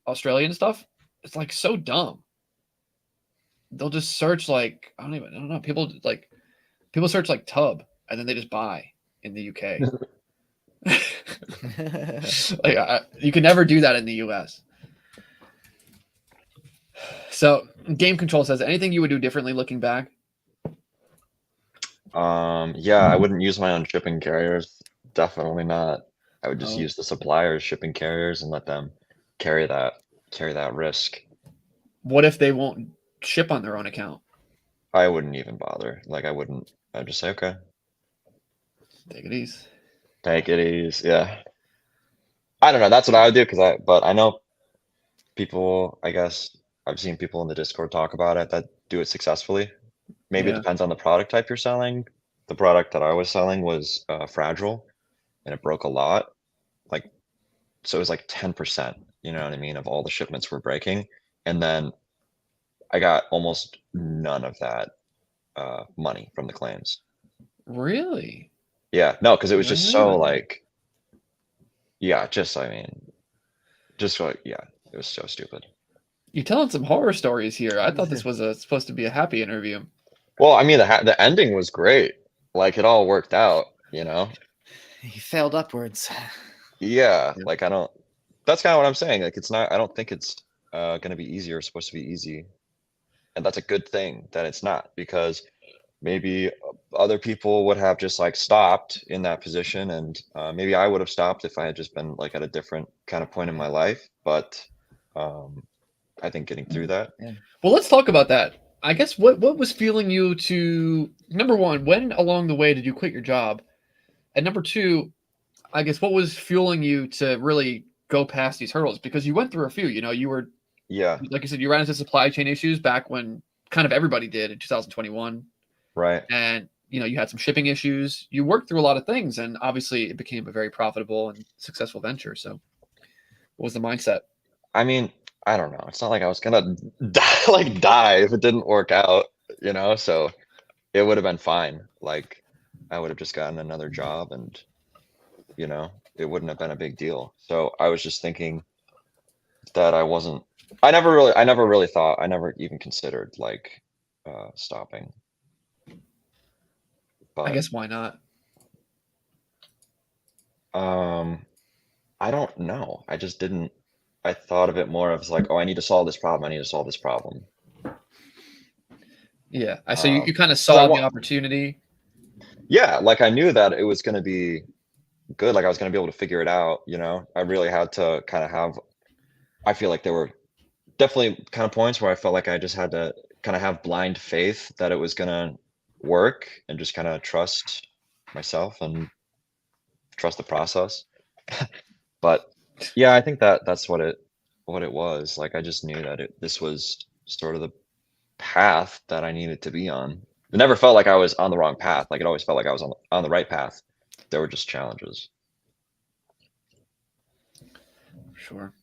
Australia and stuff. It's like so dumb. They'll just search like I don't know. People search like tub and then they just buy in the UK. You can never do that in the US. So Game Control says, anything you would do differently looking back? Yeah, I wouldn't use my own shipping carriers. Definitely not. I would just use the suppliers, shipping carriers, and let them carry that risk. What if they won't ship on their own account? I wouldn't even bother. Like I'd just say, okay, take it easy. Take it easy. Yeah. I don't know. That's what I would do but I know people, I guess I've seen people in the Discord talk about it that do it successfully. Maybe it depends on the product type you're selling. The product that I was selling was fragile and it broke a lot. So it was like 10%, you know what I mean, of all the shipments were breaking. And then I got almost none of that money from the claims. Really? Yeah, no, because it was just so it was so stupid. You're telling some horror stories here. I thought this was supposed to be a happy interview. Well, I mean, the ending was great. Like it all worked out, He failed upwards. Yeah, like that's kind of what I'm saying. Like I don't think it's gonna be easy or supposed to be easy. And that's a good thing that it's not, because maybe other people would have just like stopped in that position, and maybe I would have stopped if I had just been like at a different kind of point in my life. But I think getting through that. Yeah. Well, let's talk about that. I guess what was fueling you to, number one, when along the way did you quit your job? And number two, I guess what was fueling you to really go past these hurdles? Because you went through a few, you were, like you said, you ran into supply chain issues back when kind of everybody did in 2021. Right. And, you had some shipping issues. You worked through a lot of things, and obviously it became a very profitable and successful venture. So what was the mindset? I mean, I don't know. It's not like I was gonna die if it didn't work out, so it would have been fine. Like I would have just gotten another job and, it wouldn't have been a big deal. So I was just thinking that I never really thought, I never even considered like stopping. But I guess why not? I don't know. I just didn't. I thought of it more as like, oh, I need to solve this problem. I need to solve this problem. Yeah. So you kind of saw the opportunity. Yeah. Like I knew that it was going to be good. Like I was going to be able to figure it out. I really had to I feel like there were definitely kind of points where I felt like I just had to kind of have blind faith that it was going to work and just kind of trust myself and trust the process. But yeah, I think that's what it was. Like I just knew that this was sort of the path that I needed to be on. It never felt like I was on the wrong path. Like it always felt like I was on the right path. There were just challenges. Sure.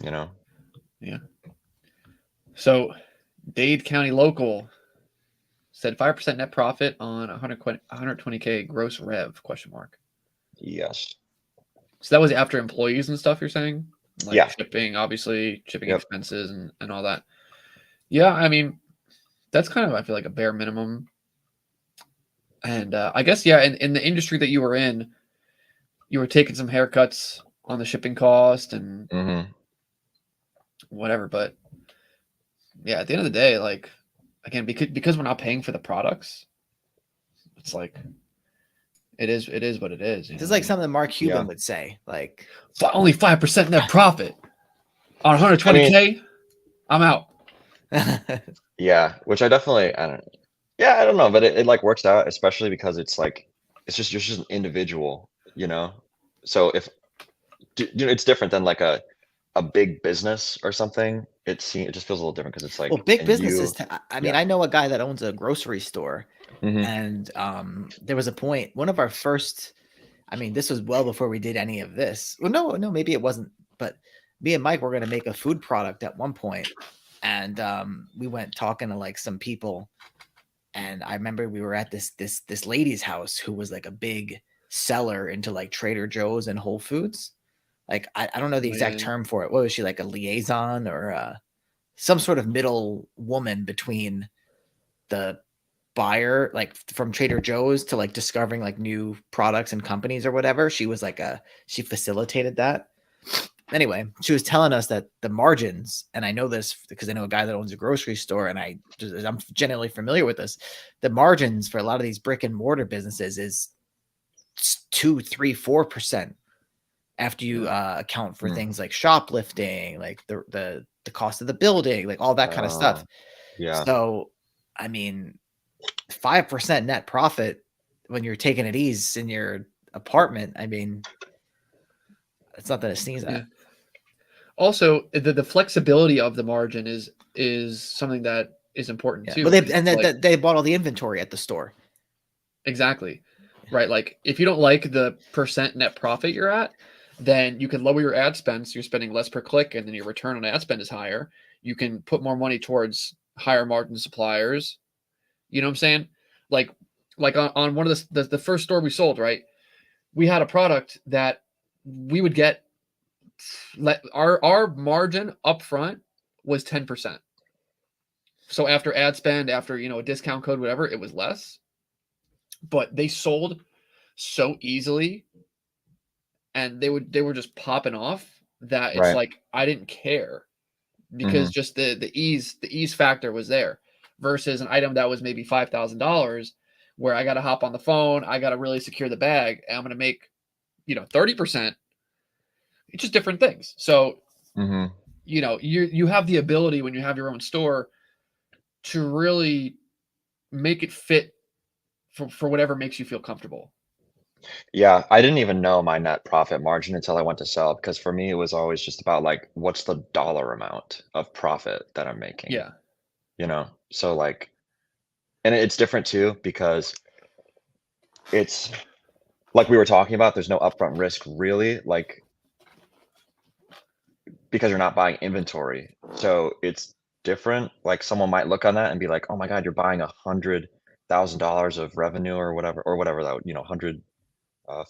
Yeah. So Dade County local. said 5% net profit on 120K gross rev question mark. Yes. So that was after employees and stuff, you're saying? Like Yeah. shipping, obviously, shipping Yep. expenses and all that. Yeah, I mean, that's kind of, I feel like, a bare minimum. And I guess, yeah, in the industry that you were in, you were taking some haircuts on the shipping cost and Mm-hmm. whatever. But yeah, at the end of the day, like, again, because we're not paying for the products, it's like, it is what it is. This is like something Mark Cuban Yeah. would say. Like, only 5% net profit on 120K. I'm out. Yeah, which I definitely, I don't, yeah, I don't know, but it like works out, especially because it's like, it's just, you're just an individual, you know? So if, you know, it's different than like a big business or something. It just feels a little different because it's like, well, big and businesses. you, I mean, yeah. I know a guy that owns a grocery store, Mhm. and there was a point. One of our first. I mean, this was well before we did any of this. Well, no, maybe it wasn't. But me and Mike were going to make a food product at one point, and we went talking to like some people. And I remember we were at this lady's house who was like a big seller into like Trader Joe's and Whole Foods. Like I don't know the exact Yeah. term for it. What was she, like a liaison or some sort of middle woman between the buyer, like from Trader Joe's, to like discovering like new products and companies or whatever? She was like she facilitated that. Anyway, she was telling us that the margins, and I know this because I know a guy that owns a grocery store, and I'm generally familiar with this. The margins for a lot of these brick and mortar businesses is 2, 3, 4% after you account for Mm. things like shoplifting, like the cost of the building, like all that kind of stuff. Yeah. So, I mean, 5% net profit when you're taking it easy in your apartment. I mean, it's nothing to sneeze at. Yeah. Also, the flexibility of the margin is something that is important Yeah. too. But 'cause it's like, they bought all the inventory at the store. exactly. Right. Like if you don't like the percent net profit you're at, then you can lower your ad spend. So you're spending less per click and then your return on ad spend is higher. You can put more money towards higher margin suppliers. You know what I'm saying? Like on one of the first store we sold, right? We had a product that we would get our margin up front was 10%. So after ad spend, after a discount code, whatever, it was less. But they sold so easily and they were just popping off that it's Right. like I didn't care because just the ease factor was there versus an item that was maybe $5,000 where I got to hop on the phone, I got to really secure the bag, and I'm going to make 30%. It's just different things. So Mhm. you have the ability when you have your own store to really make it fit for whatever makes you feel comfortable. Yeah, I didn't even know my net profit margin until I went to sell, because for me, it was always just about like, what's the dollar amount of profit that I'm making? Yeah. You know? So like, and it's different too, because it's like we were talking about, there's no upfront risk really, like, because you're not buying inventory. So it's different. Like someone might look on that and be like, oh my God, you're buying $100,000 of revenue or whatever that,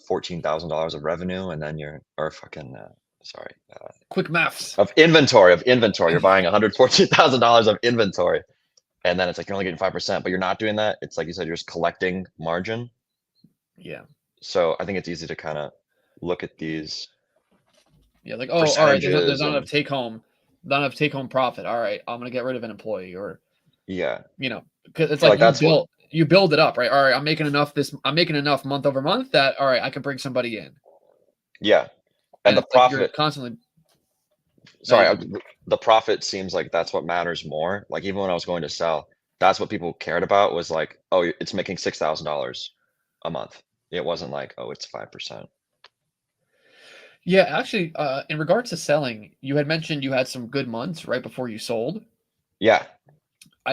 $14,000 of revenue, and then or fucking, sorry, Quick maths. of inventory. You're buying $114,000 of inventory, and then it's like you're only getting 5%, but you're not doing that. It's like you said, you're just collecting margin. Yeah. So I think it's easy to kind of look at these. Yeah, like, oh, all right, there's Percentages not enough and take home profit. All right, I'm gonna get rid of an employee, or yeah, because it's So, like that's what. you build it up, right? All right, I'm making enough month over month that all right, I can bring somebody in, Yeah, and and the it's like you're profit. constantly. Sorry, Yeah. the profit seems like that's what matters more. Like even when I was going to sell, that's what people cared about, was like, oh, it's making $6,000 a month. It wasn't like, oh, it's 5%. Yeah, actually, in regards to selling, you had mentioned you had some good months right before you sold. Yeah,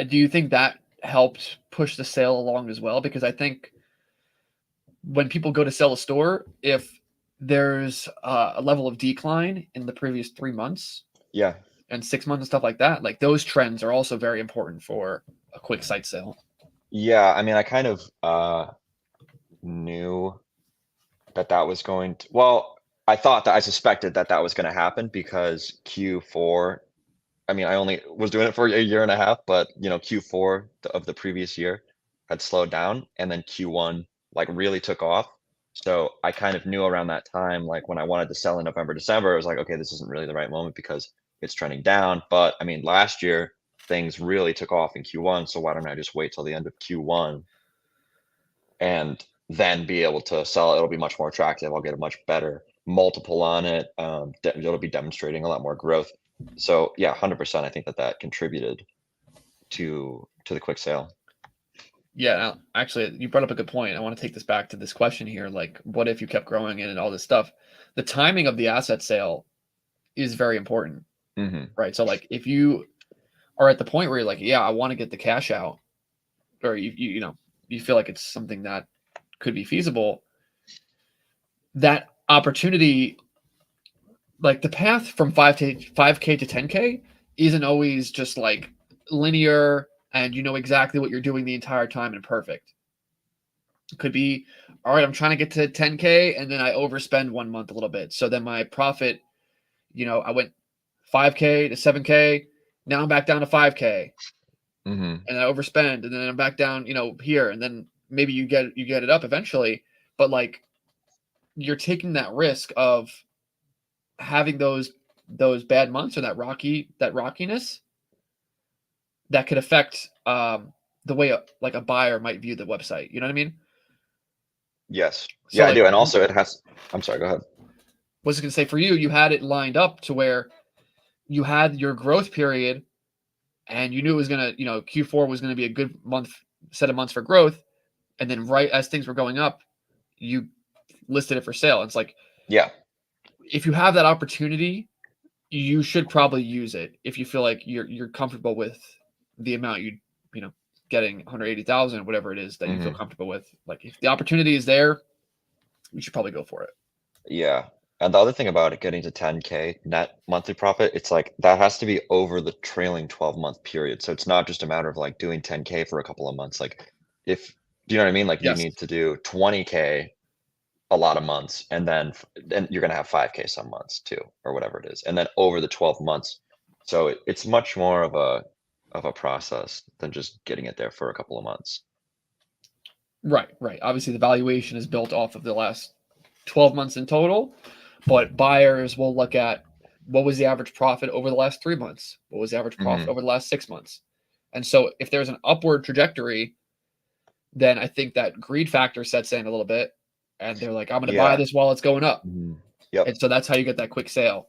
Do you think that helped push the sale along as well? Because I think when people go to sell a store, if there's a level of decline in the previous 3 months yeah, and 6 months and stuff like that, like those trends are also very important for a quick site sale. Yeah, I mean, I kind of knew that that was going to, well, I suspected that that was going to happen because Q4, I mean, I only was doing it for a year and a half, but Q4 of the previous year had slowed down, and then Q1 like really took off. So I kind of knew around that time, like when I wanted to sell in November, December, it was like, okay, this isn't really the right moment because it's trending down. But I mean, last year things really took off in Q1, so why don't I just wait till the end of Q1 and then be able to sell it? It'll be much more attractive. I'll get a much better multiple on it. It'll be demonstrating a lot more growth. So yeah, 100%. I think that that contributed to the quick sale. Yeah, actually, you brought up a good point. I want to take this back to this question here. Like, what if you kept growing it and all this stuff? The timing of the asset sale is very important, Hmm. right? So, like, if you are at the point where you're like, yeah, I want to get the cash out, or you feel like it's something that could be feasible, that opportunity, like the path from 5K to 10K isn't always just like linear and you know exactly what you're doing the entire time and perfect. It could be, all right, I'm trying to get to 10K and then I overspend 1 month a little bit. So then my profit, I went 5K to 7K. Now I'm back down to 5K Hmm. and I overspend and then I'm back down, here. And then maybe you get it up eventually. But like you're taking that risk of having those bad months or that rockiness that could affect the way like a buyer might view the website. You know what I mean? Yes. So Yeah, I like do. And also it has, I'm sorry, go ahead. was going to say for you, you had it lined up to where you had your growth period and you knew it was going to, Q4 was going to be a good set of months for growth. And then right as things were going up, you listed it for sale. It's like, Yeah. if you have that opportunity, you should probably use it if you feel like you're comfortable with the amount you know getting 180,000, whatever it is that you feel Hmm. comfortable with. Like if the opportunity is there, you should probably go for it. Yeah. And the other thing about it getting to 10K net monthly profit, it's like that has to be over the trailing 12-month period. So it's not just a matter of like doing 10K for a couple of months. Like if, do you know what I mean? Like you Yes. need to do 20K a lot of months, and then you're going to have 5K some months too, or whatever it is. And then over the 12 months. So it's much more of a process than just getting it there for a couple of months. Right. Obviously, the valuation is built off of the last 12 months in total, but buyers will look at what was the average profit over the last 3 months, what was the average profit Hmm. over the last 6 months, and so if there's an upward trajectory, then I think that greed factor sets in a little bit, and they're like, I'm going to buy Yeah. this while it's going up. Mhm. Yep. And so that's how you get that quick sale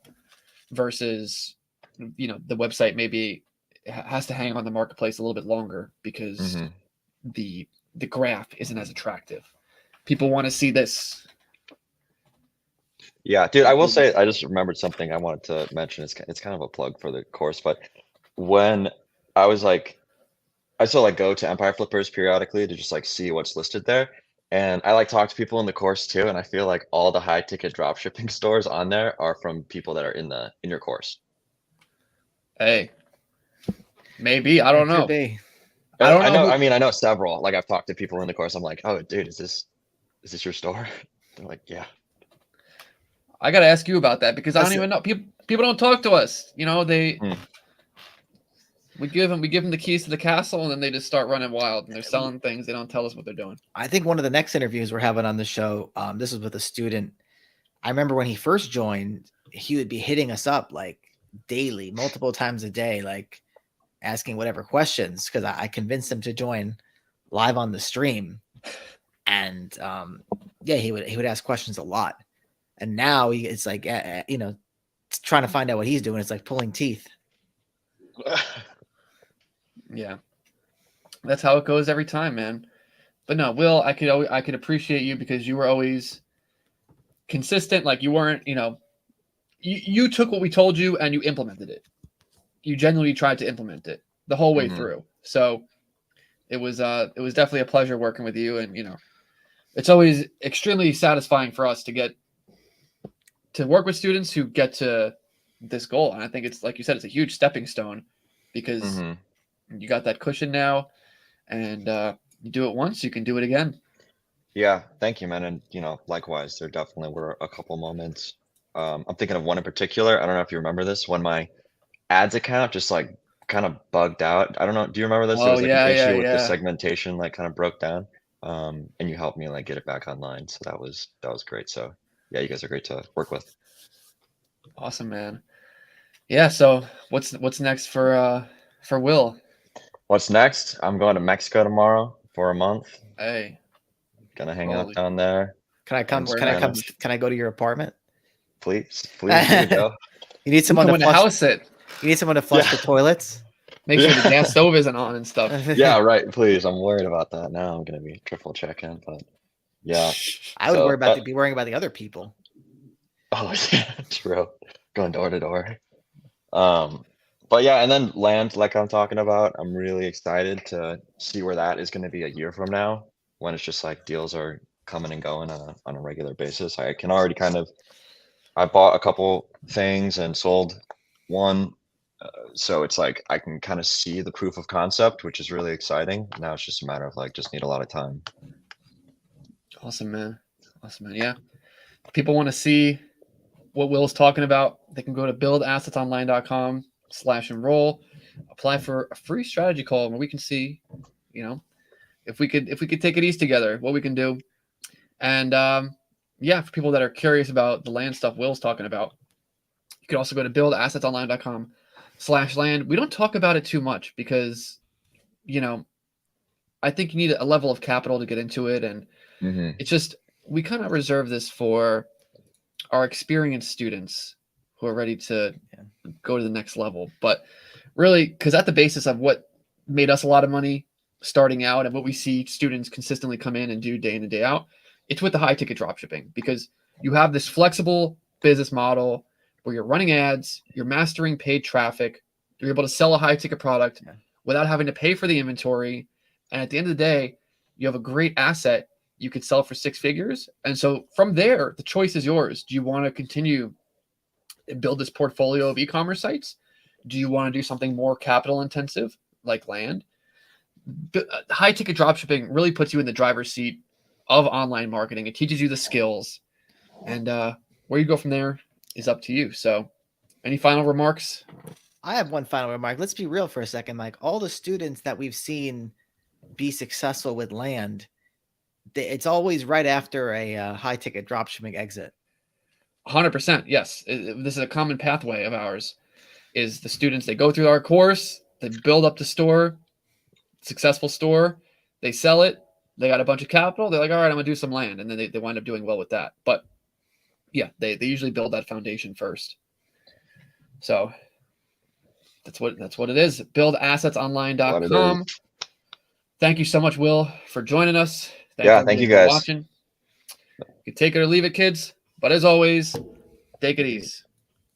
versus, the website maybe has to hang on the marketplace a little bit longer because Hmm. the graph isn't as attractive. People want to see this. Yeah, dude, I will say I just remembered something I wanted to mention. It's kind of a plug for the course, but when I was like, I still like go to Empire Flippers periodically to just like see what's listed there. And I like talk to people in the course too, and I feel like all the high ticket drop shipping stores on there are from people that are in your course. Hey, maybe. I don't It could know. be. I don't I know know, who. I mean, I know several. Like I've talked to people in the course. I'm like, oh, dude, is this your store? They're like, yeah. I got to ask you about that because I don't That's even know. People don't talk to us. Hmm. We give them the keys to the castle, and then they just start running wild and they're selling things. They don't tell us what they're doing. I think one of the next interviews we're having on the show, this is with a student. I remember when he first joined, he would be hitting us up like daily, multiple times a day, like asking whatever questions because I convinced him to join live on the stream. And yeah, he would ask questions a lot. And now it's like trying to find out what he's doing. It's like pulling teeth. Yeah, that's how it goes every time, man. But no, Will, I could appreciate you because you were always consistent. Like you weren't, you took what we told you and you implemented it. You genuinely tried to implement it the whole way Hmm. through. So it was definitely a pleasure working with you, and it's always extremely satisfying for us to get to work with students who get to this goal. And I think it's like you said, it's a huge stepping stone because Hmm. you got that cushion now, and you do it once, you can do it again. Yeah, thank you, man. And likewise, there definitely were a couple moments. I'm thinking of one in particular. I don't know if you remember this, when my ads account just like kind of bugged out. I don't know. Do you remember this? There Oh was like an yeah, issue with the yeah. segmentation, like kind of broke down. And you helped me like get it back online. So that was great. So yeah, you guys are great to work with. Awesome, man. Yeah. So what's next for Will? What's next? I'm going to Mexico tomorrow for a month. Hey, Gonna hang Holy- out down there. Can I come? Where Can I come? Spanish. Can I go to your apartment? Please do go. You need you someone come to in the flush. house it. You need someone to flush Yeah. the toilets. Make sure the Yeah. gas stove isn't on and stuff. Yeah, right. Please. I'm worried about that now. I'm gonna be triple checking, but yeah. I would So, be worrying about the other people. Oh yeah, true. Going door to door. But yeah, and then land, like I'm talking about, I'm really excited to see where that is going to be a year from now, when it's just like deals are coming and going on a regular basis. I can already I bought a couple things and sold one. So it's like I can kind of see the proof of concept, which is really exciting. Now it's just a matter of like, just need a lot of time. Awesome, man. Awesome, man. Yeah. If people want to see what Will's talking about, they can go to buildassetsonline.com/enroll, apply for a free strategy call where we can see, if we could take it easy together, what we can do. And yeah, for people that are curious about the land stuff Will's talking about, you can also go to buildassetsonline.com/land. We don't talk about it too much because, I think you need a level of capital to get into it. And it's just, we kind of reserve this for our experienced students who are ready to go to the next level. But really, because at the basis of what made us a lot of money starting out and what we see students consistently come in and do day in and day out, it's with the high ticket dropshipping, because you have this flexible business model where you're running ads, you're mastering paid traffic, you're able to sell a high ticket product without having to pay for the inventory. And at the end of the day, you have a great asset you could sell for 6 figures. And so from there, the choice is yours. Do you want to continue and build this portfolio of e-commerce sites? Do you want to do something more capital intensive like land? High ticket dropshipping really puts you in the driver's seat of online marketing. It teaches you the skills, and where you go from there is up to you. So any final remarks? I have one final remark. Let's be real for a second, Mike. All the students that we've seen be successful with land, it's always right after a high ticket dropshipping exit. 100%. Yes. This is a common pathway of ours, is the students, they go through our course, they build up the store, successful store, they sell it, they got a bunch of capital, they're like, all right, I'm gonna do some land. And then they wind up doing well with that. But yeah, they usually build that foundation first. So that's what it is. Buildassetsonline.com. Thank you so much, Will, for joining us. Thank you guys. Watching. You can take it or leave it, kids. But as always, take it easy.